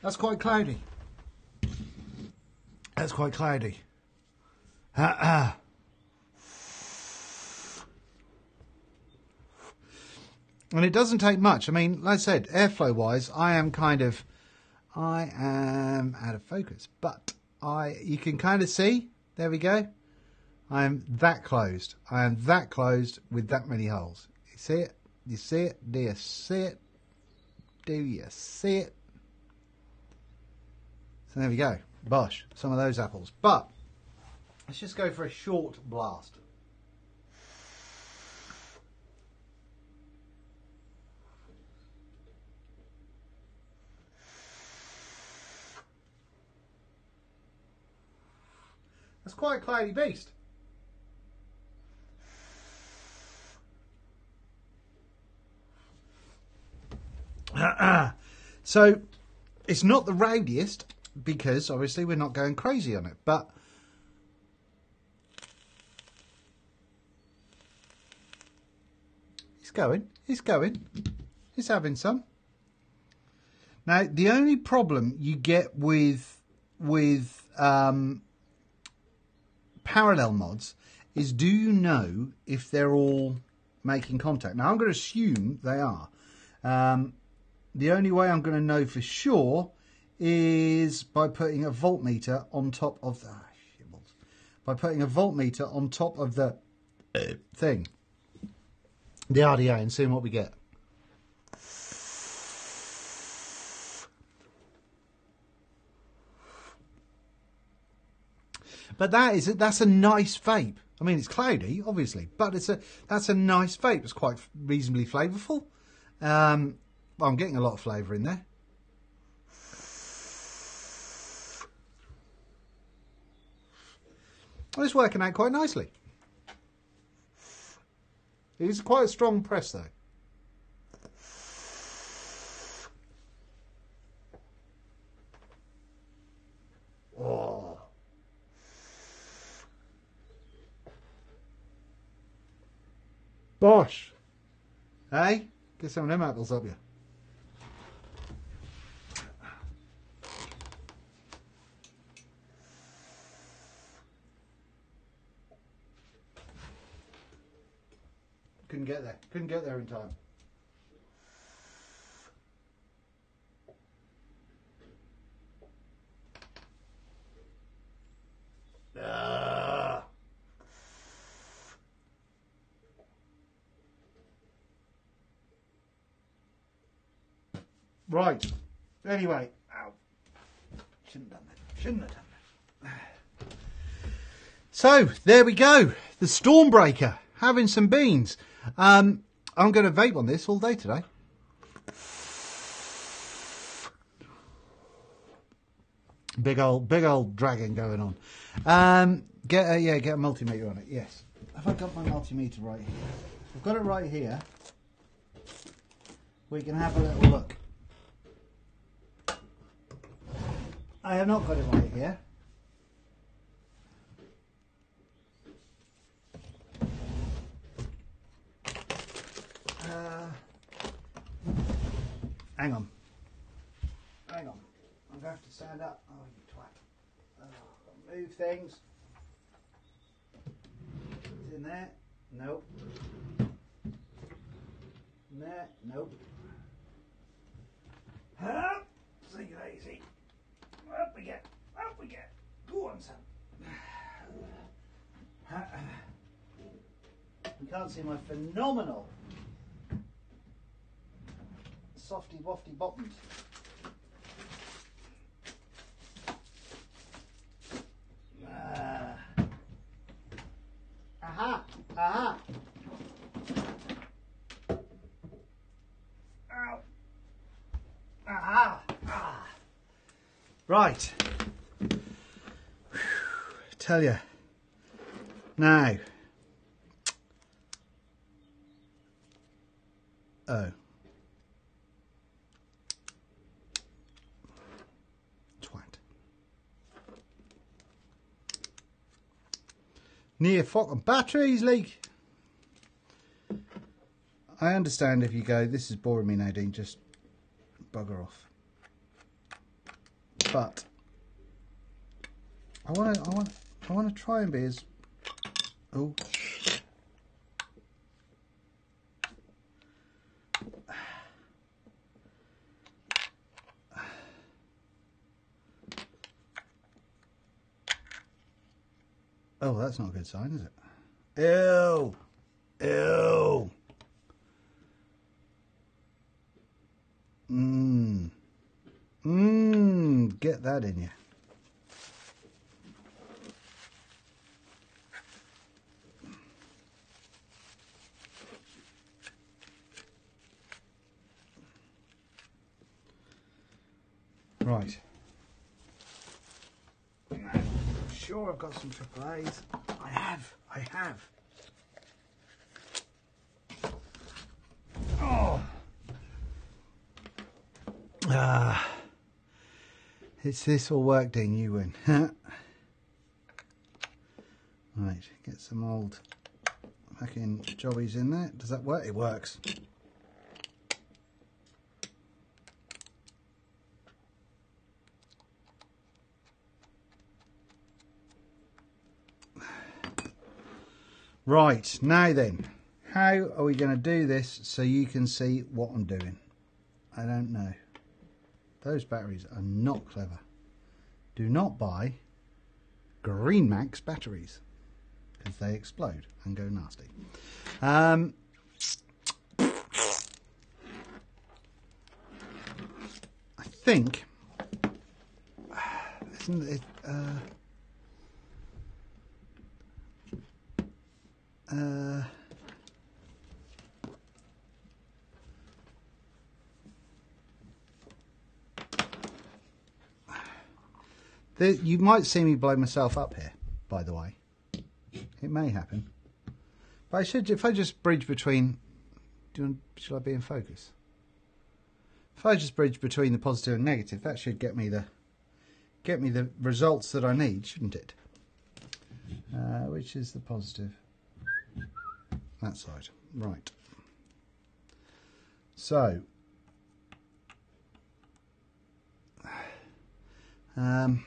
That's quite cloudy. That's quite cloudy. And it doesn't take much. I mean, like I said, airflow wise, I am out of focus, but you can kind of see, there we go. I am that closed. I am that closed with that many holes. You see it? You see it? Do you see it? Do you see it? So there we go. Bosh, some of those apples. But let's just go for a short blast. That's quite a cloudy beast. So it's not the rowdiest because obviously we're not going crazy on it, but it's going, it's having some. Now the only problem you get with parallel mods is, do you know if they're all making contact? Now I'm going to assume they are. The only way I'm going to know for sure is by putting a voltmeter on top of the thing, the RDA, and seeing what we get. But that's a nice vape. I mean, it's cloudy, obviously, but that's a nice vape. It's quite reasonably flavourful. I'm getting a lot of flavour in there. Well, it's working out quite nicely. It is quite a strong press, though. Oh. Bosh. Hey, get some of them apples up you. Couldn't get there in time. Right. Anyway, ow. Shouldn't have done that. Shouldn't have done that. So there we go. The Stormbreaker, having some beans. I'm going to vape on this all day today. Big old dragon going on. Get a multimeter on it. Yes. Have I got my multimeter right here? I've got it right here. We can have a little look. I have not got it right here. Hang on. I'm going to have to stand up. Oh, you twat. Move things. It's in there. Nope. In there. Nope. Up. See you lazy. Up we get. Up we get. Go on, son. You can't see my phenomenal softy wafty bottoms. Aha! Aha! Ow! Right. Tell you. Now. Oh. Twat. Near fucking batteries leak. I understand if you go, this is boring me, Nadine, just bugger off. But I want to try and be as oh. Oh, that's not a good sign, is it? Ew. Ew. Get that in you. Right. I'm sure I've got some AAAs. I have. Oh. It's this all work, Dean, you win. Right, get some old fucking jobbies in there. Does that work? It works. Right, now then, how are we going to do this so you can see what I'm doing? I don't know. Those batteries are not clever. Do not buy Green Max batteries because they explode and go nasty. I think, isn't it? You might see me blow myself up here, by the way. It may happen. But I should, if I just bridge between, shall I be in focus? If I just bridge between the positive and negative, that should get me the results that I need, shouldn't it? Which is the positive? That side, right. So, I'm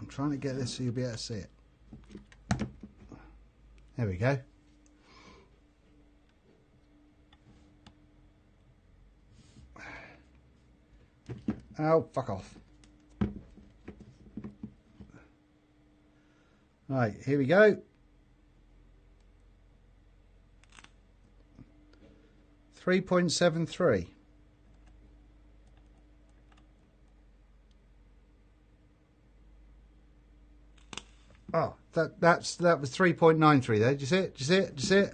trying to get this so you'll be able to see it. There we go. Oh, fuck off. Right, here we go. 3.73. Oh, that was 3.93 there. Did you see it? Did you see it? Did you see it?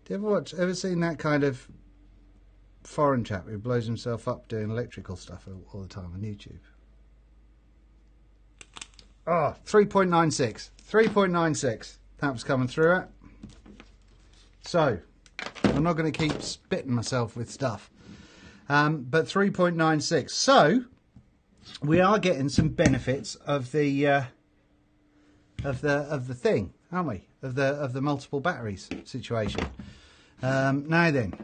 Do you ever seen that kind of foreign chap who blows himself up doing electrical stuff all the time on YouTube? Oh, 3.96. 3.96. That was coming through it. So, I'm not going to keep spitting myself with stuff. But 3.96. So, we are getting some benefits of the thing, aren't we? Of the multiple batteries situation. Now then,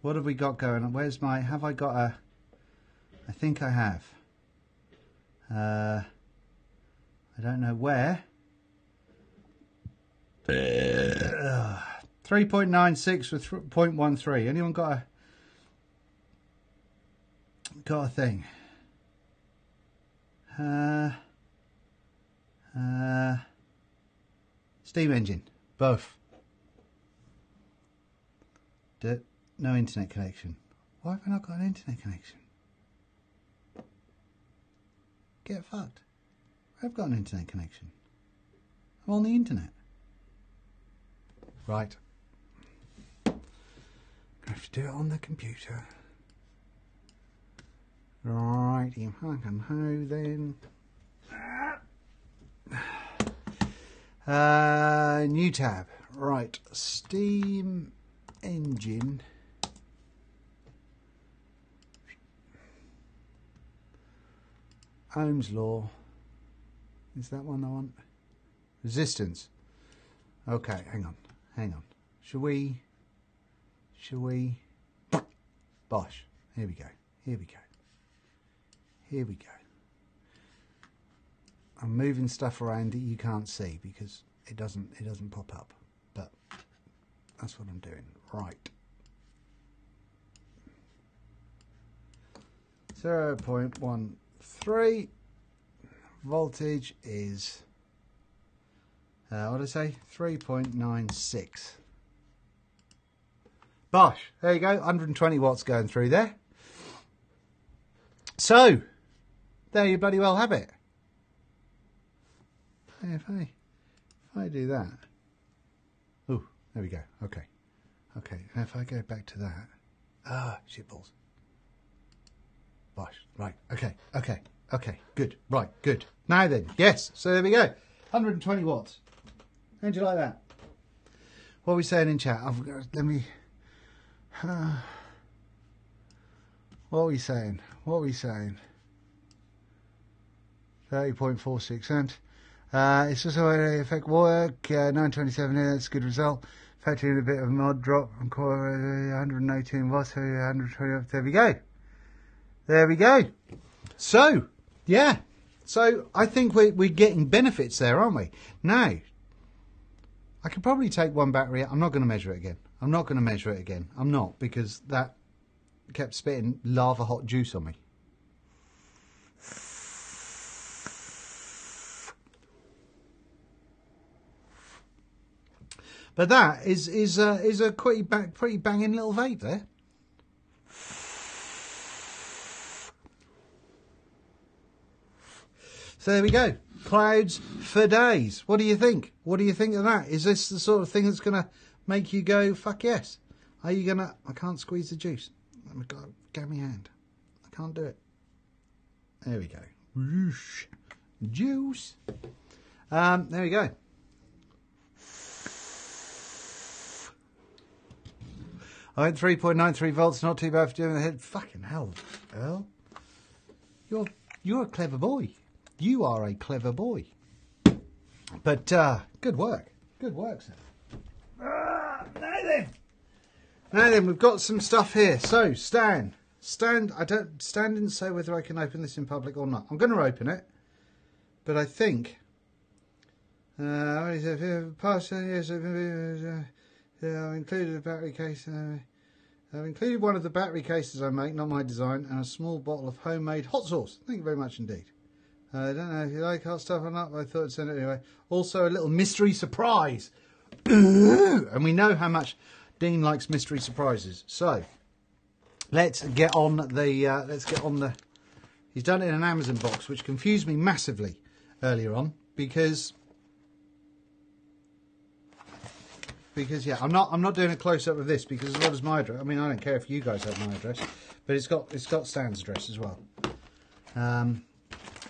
what have we got going on? Where's my? Have I got a? I think I have. I don't know where. 3.96 with 0.13. Anyone got a thing? Steam engine, both. No internet connection. Why have I not got an internet connection? Get fucked. I've got an internet connection. I'm on the internet. Right. I have to do it on the computer. Righty, fucking ho then. New tab. Right. Steam engine. Ohm's law. Is that one I want? Resistance. Okay, hang on. Shall we? Bosh. Here we go. I'm moving stuff around that you can't see because it doesn't pop up. But that's what I'm doing. Right. 0.13. Voltage is what did I say? 3.96. Bosh. There you go. 120 watts going through there. So, there you bloody well have it. If I do that. Oh, there we go. Okay. Now if I go back to that. Shitballs. Bosh. Right. Okay. Good. Right. Good. Now then. Yes. So there we go. 120 watts. How'd you like that? What are we saying in chat? Let me... What are we saying? 30.46 cent. It's also effect work. 927 here. That's a good result. Factoring in a bit of a mod drop. 118 watts. 120 up. There we go. So, yeah. So I think we're getting benefits there, aren't we? Now, I could probably take one battery out. I'm not going to measure it again. I'm not, because that kept spitting lava hot juice on me. But that is a pretty banging little vape there. So there we go. Clouds for days. What do you think? What do you think of that? Is this the sort of thing that's going to make you go, fuck yes? Are you going to... I can't squeeze the juice. Get me hand. I can't do it. There we go. Whoosh. Juice. There we go. I went 3.93 volts, not too bad for doing the head. Fucking hell, Earl. You're a clever boy. You are a clever boy. But good work. Good work, sir. Now then, we've got some stuff here. So, Stan, Stan didn't say whether I can open this in public or not. I'm going to open it, but I think I've included a battery case. I've included one of the battery cases I make, not my design, and a small bottle of homemade hot sauce. Thank you very much indeed. I don't know if you like hot stuff or not, but I thought I'd send it anyway. Also, a little mystery surprise. And we know how much Dean likes mystery surprises. So, let's get on the... He's done it in an Amazon box, which confused me massively earlier on, because yeah, I'm not doing a close up of this because as well as my address. I mean, I don't care if you guys have my address, but it's got Stan's address as well.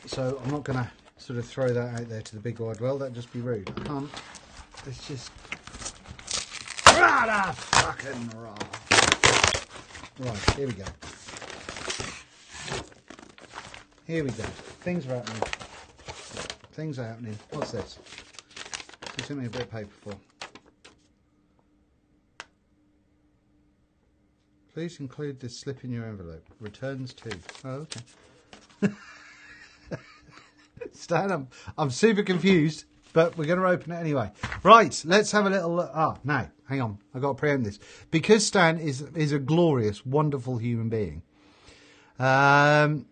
So I'm not going to sort of throw that out there to the big wide world. That'd just be rude. I can't. It's just... fucking right, here we go. Here we go. Things are happening. What's this? You sent me a bit of paper for. Please include this slip in your envelope. Returns to. Oh, okay. Stan, I'm super confused, but we're going to open it anyway. Right, let's have a little look. No, hang on. I've got to preempt this. Because Stan is a glorious, wonderful human being. Some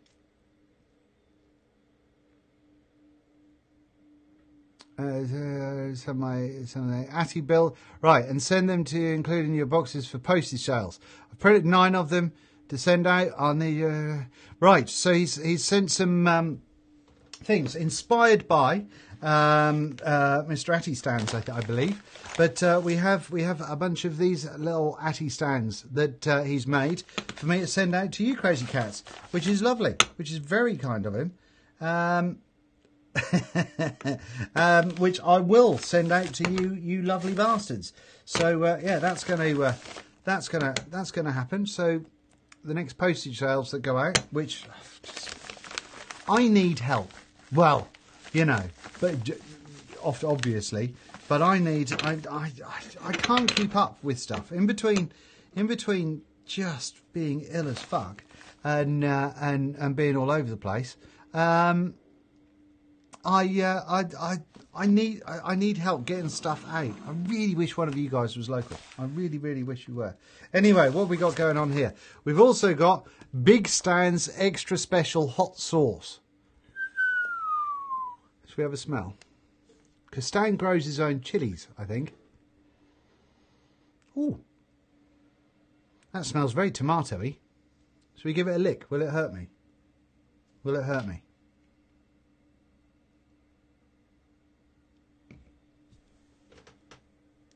of the Atty bill. Right, and send them to include in your boxes for postage sales. I've printed 9 of them to send out on the... right, so he's sent some things inspired by Mr. Atty stands, I believe. But we have a bunch of these little Atty stands that he's made for me to send out to you, crazy cats, which is lovely, which is very kind of him. Which I will send out to you, you lovely bastards. So yeah, that's gonna happen. So the next postage sales that go out, which I need help. Well, you know, but obviously, but I can't keep up with stuff in between just being ill as fuck and being all over the place. I need help getting stuff out. I really wish one of you guys was local. I really, really wish you were. Anyway, what have we got going on here? We've also got Big Stan's extra special hot sauce. Should we have a smell? Because Stan grows his own chilies, I think. Ooh. That smells very tomatoey. Should we give it a lick? Will it hurt me? Will it hurt me?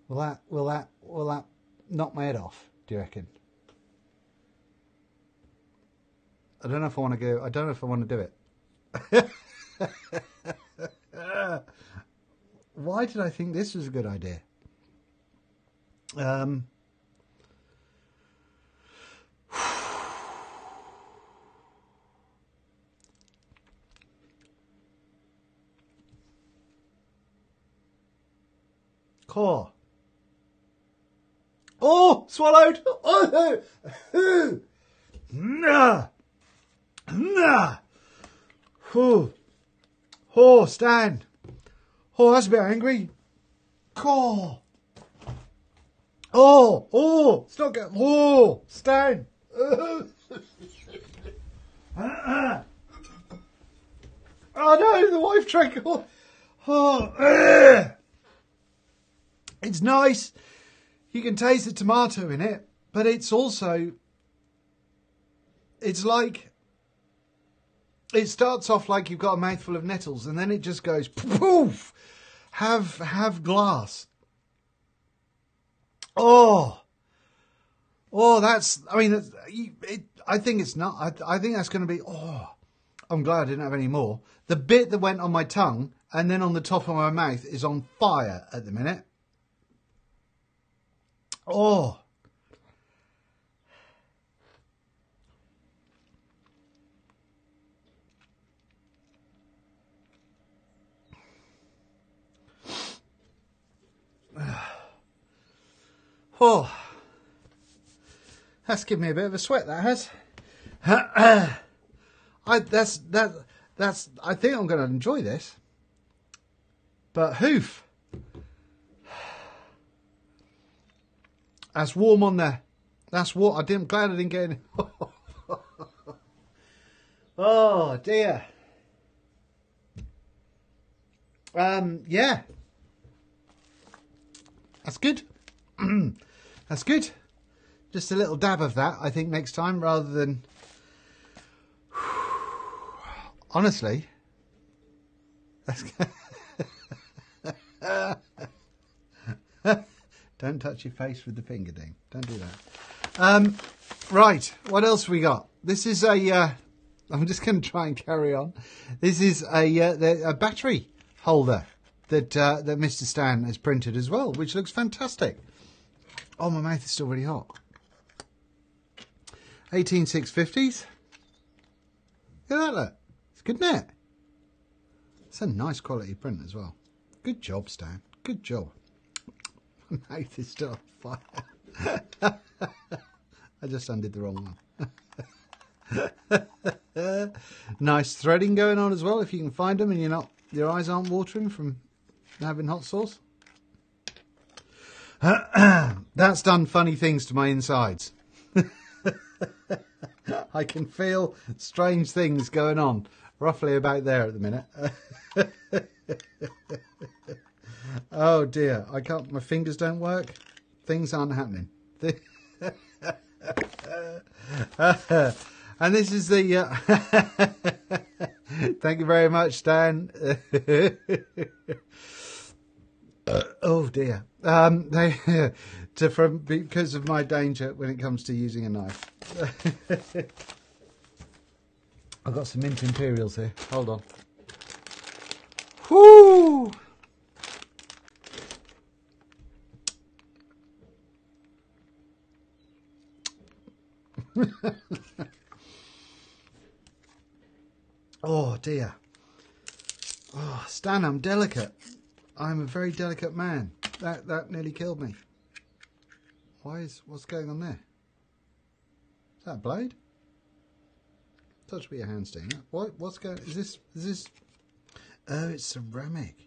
Will that knock my head off, do you reckon? I don't know if I want to go. I don't know if I want to do it. Why did I think this was a good idea? Core. Oh, swallowed. Oh, nah, nah. Oh, Stan. Oh, that's a bit angry. Oh, it's not good. Oh, Stan. Oh no, the wife drank. It's nice. You can taste the tomato in it, but it's also, it's like, it starts off like you've got a mouthful of nettles, and then it just goes poof. Have glass. Oh, that's. I mean, I think it's not. I think that's going to be. Oh, I'm glad I didn't have any more. The bit that went on my tongue and then on the top of my mouth is on fire at the minute. Oh. Oh. That's given me a bit of a sweat, that has. I think I'm going to enjoy this. But hoof. That's warm on there. That's what I'm glad I didn't get any. Oh dear. Yeah. That's good. That's good. Just a little dab of that, I think, next time, rather than. Honestly. That's. Don't touch your face with the finger, Dean. Don't do that. Right, what else we got? This is a. I'm just going to try and carry on. This is a battery holder that Mr. Stan has printed as well, which looks fantastic. Oh, my mouth is still really hot. 18650s. Look at that, look. It's good, isn't it? It's a nice quality print as well. Good job, Stan. Good job. My mouth is still on fire. I just undid the wrong one. Nice threading going on as well, if you can find them and your eyes aren't watering from having hot sauce. That's done funny things to my insides. I can feel strange things going on roughly about there at the minute. Oh dear, I can't, my fingers don't work. Things aren't happening. And this is the Thank you very much, Stan. Oh dear. Because of my danger when it comes to using a knife. I've got some mint imperials here. Hold on. Whoo! Oh dear. Oh, Stan, I'm delicate. I'm a very delicate man. That nearly killed me. What's going on there? Is that a blade? Touch with your hand, Stan. What's going? Is this? Oh, it's ceramic.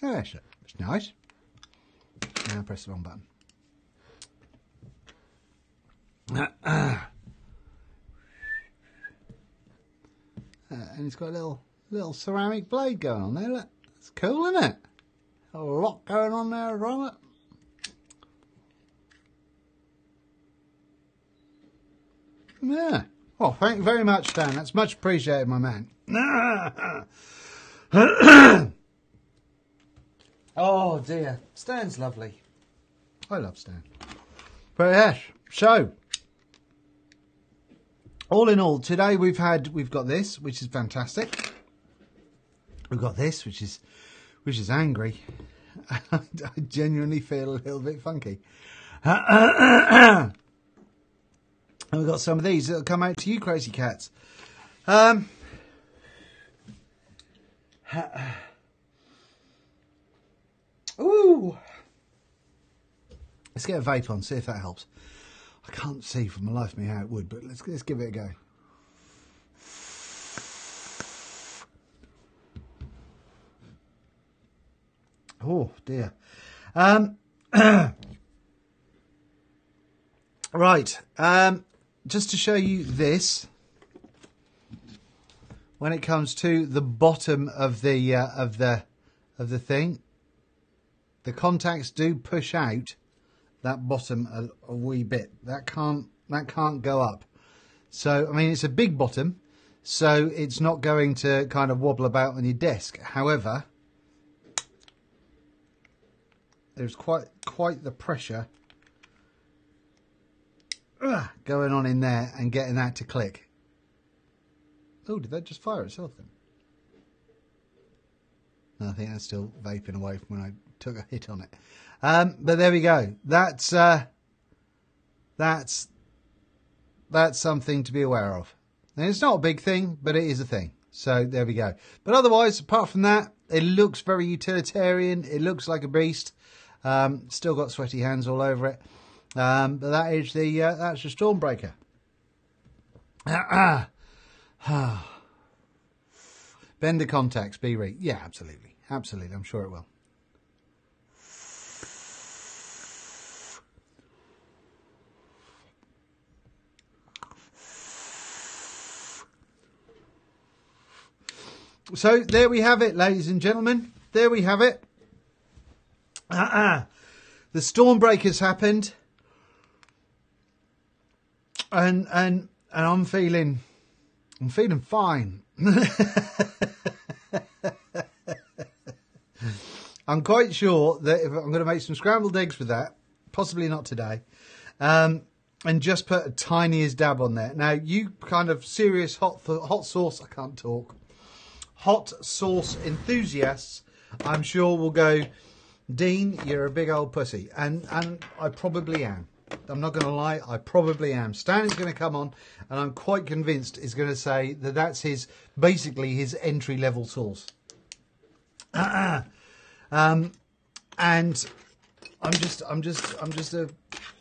Oh, it's nice. Now press the wrong button. And it's got a little ceramic blade going on there. Look, it's cool, isn't it? A lot going on there as well. Yeah. Oh, thank you very much, Stan. That's much appreciated, my man. Oh dear, Stan's lovely. I love Stan. But yes, so all in all, today we've got this, which is fantastic. We've got this, which is angry. I genuinely feel a little bit funky. And we've got some of these that'll come out to you, crazy cats. Ooh. Let's get a vape on, see if that helps. I can't see for my life me how it would, but let's give it a go. Oh dear. Right. Just to show you this, when it comes to the bottom of the thing, the contacts do push out that bottom a wee bit. That can't go up. So I mean, it's a big bottom, so it's not going to kind of wobble about on your desk. However, there's quite the pressure going on in there and getting that to click. Oh, did that just fire itself then? No, I think that's still vaping away from when I took a hit on it. But there we go. That's something to be aware of. And it's not a big thing, but it is a thing. So there we go. But otherwise, apart from that, it looks very utilitarian. It looks like a beast. Still got sweaty hands all over it. But that's the Stormbreaker. Bend the contacts, B-Re. Yeah, absolutely. Absolutely, I'm sure it will. So there we have it, ladies and gentlemen. There we have it. The Stormbreaker's happened. And I'm feeling fine. I'm quite sure that if I'm going to make some scrambled eggs with that, possibly not today, and just put a tiniest dab on there. Now, you kind of serious hot sauce, I can't talk, hot sauce enthusiasts, I'm sure will go, Dean, you're a big old pussy. And I probably am. I'm not going to lie, I probably am. Stan is going to come on, and I'm quite convinced is going to say that that's basically his entry level sauce. And I'm just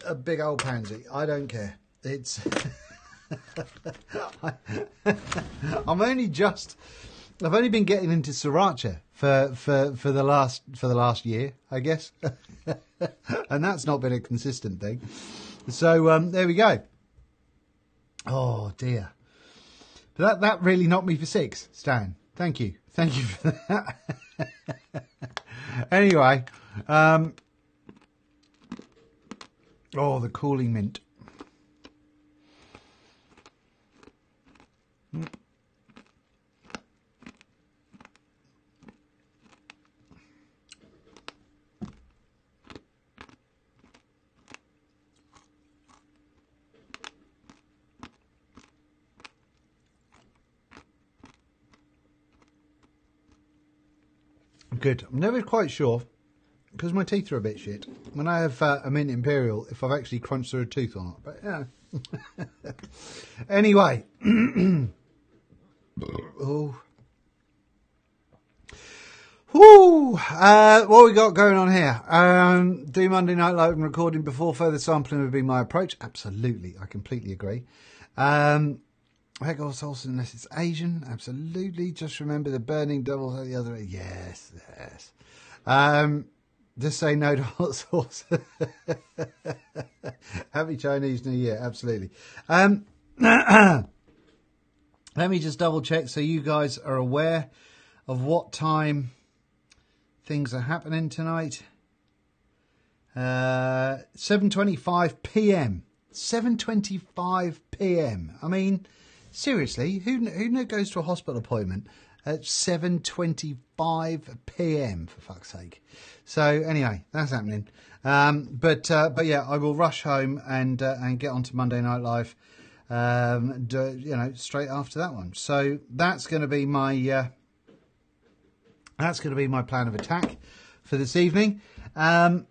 a big old pansy. I don't care. It's I've only been getting into sriracha for the last year, I guess. And that's not been a consistent thing. So there we go. Oh dear. But that really knocked me for 6, Stan. Thank you for that. Anyway, oh, the cooling mint. Good. I'm never quite sure, because my teeth are a bit shit, when I have a mint imperial, if I've actually crunched through a tooth or not. But yeah. Anyway. Oh. Woo! What we got going on here? Do Monday Night Live and recording before further sampling would be my approach. Absolutely. I completely agree. Regular sauce unless it's Asian. Absolutely. Just remember the burning doubles at the other end. Yes, yes. Just say no to hot sauce. Happy Chinese New Year. Absolutely. Let me just double check so you guys are aware of what time things are happening tonight. 7:25 p.m. 7:25 p.m. I mean, seriously, who goes to a hospital appointment at 7:25 p.m. for fuck's sake? So anyway, that's happening. But yeah, I will rush home and get onto Monday Night Live. Straight after that one. So that's going to be my plan of attack for this evening. I'm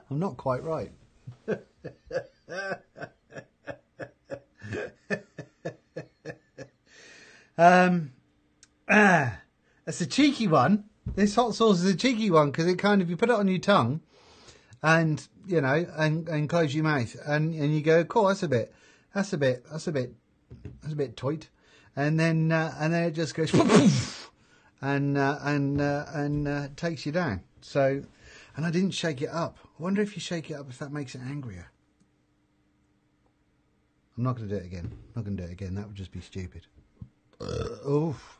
not quite right. That's a cheeky one. This hot sauce is a cheeky one because it kind of, you put it on your tongue and, and close your mouth and you go, cool, that's a bit tight. And then it just goes and takes you down. So, and I didn't shake it up. I wonder if you shake it up, if that makes it angrier. I'm not going to do it again. That would just be stupid. Oof.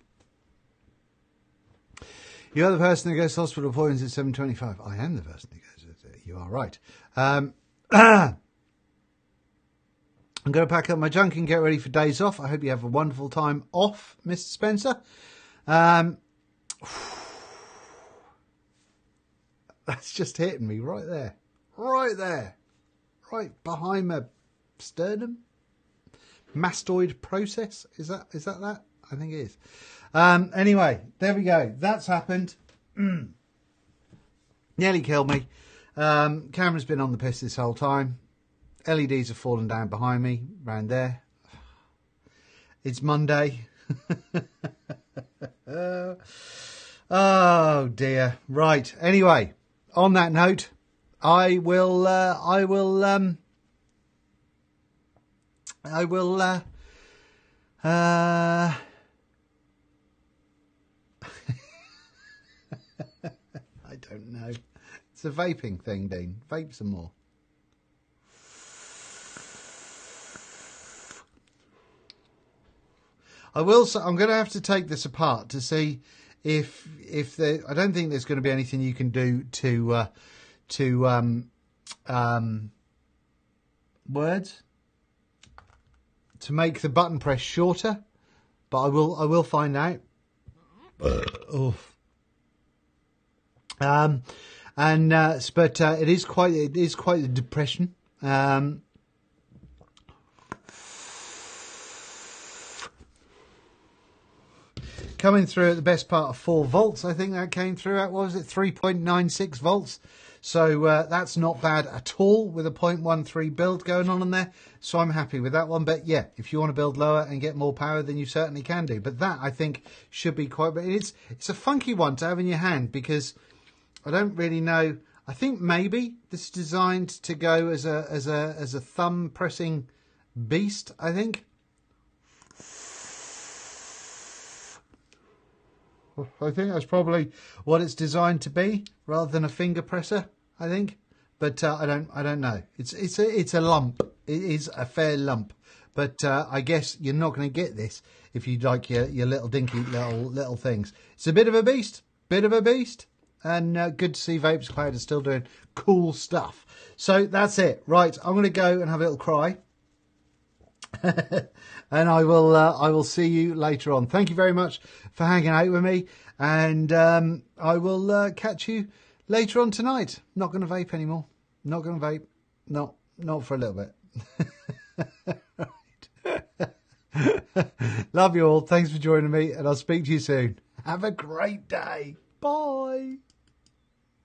You are the person who goes to hospital appointments at 7:25. I am the person who goes. You are right. I'm going to pack up my junk and get ready for days off. I hope you have a wonderful time off, Mr. Spencer. That's just hitting me right there. Right behind my sternum. Mastoid process. Is that? I think it is. Anyway, there we go. That's happened. Nearly killed me. Camera's been on the piss this whole time. LEDs have fallen down behind me, round there. It's Monday. Oh dear. Right. Anyway, on that note, I will I don't know. It's a vaping thing, Dean. Vape some more. I'm going to have to take this apart to see if there. I don't think there's going to be anything you can do to make the button press shorter, but I will find out. Oof. But it is quite a depression. Coming through at the best part of 4 volts, I think that came through at, what was it, 3.96 volts. So that's not bad at all with a 0.13 build going on there. So I'm happy with that one. But yeah, if you want to build lower and get more power, then you certainly can do. But that, I think, should be quite... But it's a funky one to have in your hand because I don't really know. I think maybe this is designed to go as a thumb pressing beast, I think. I think that's probably what it's designed to be, rather than a finger presser, I think. But I don't know. It's a lump. It is a fair lump. But I guess you're not going to get this if you like your little dinky little things. It's a bit of a beast. And good to see Vapes Cloud is still doing cool stuff. So that's it. Right, I'm going to go and have a little cry. And I will see you later on. Thank you very much for hanging out with me. And I will catch you later on tonight. Not going to vape anymore. Not going to vape. Not for a little bit. Love you all. Thanks for joining me, and I'll speak to you soon. Have a great day. Bye.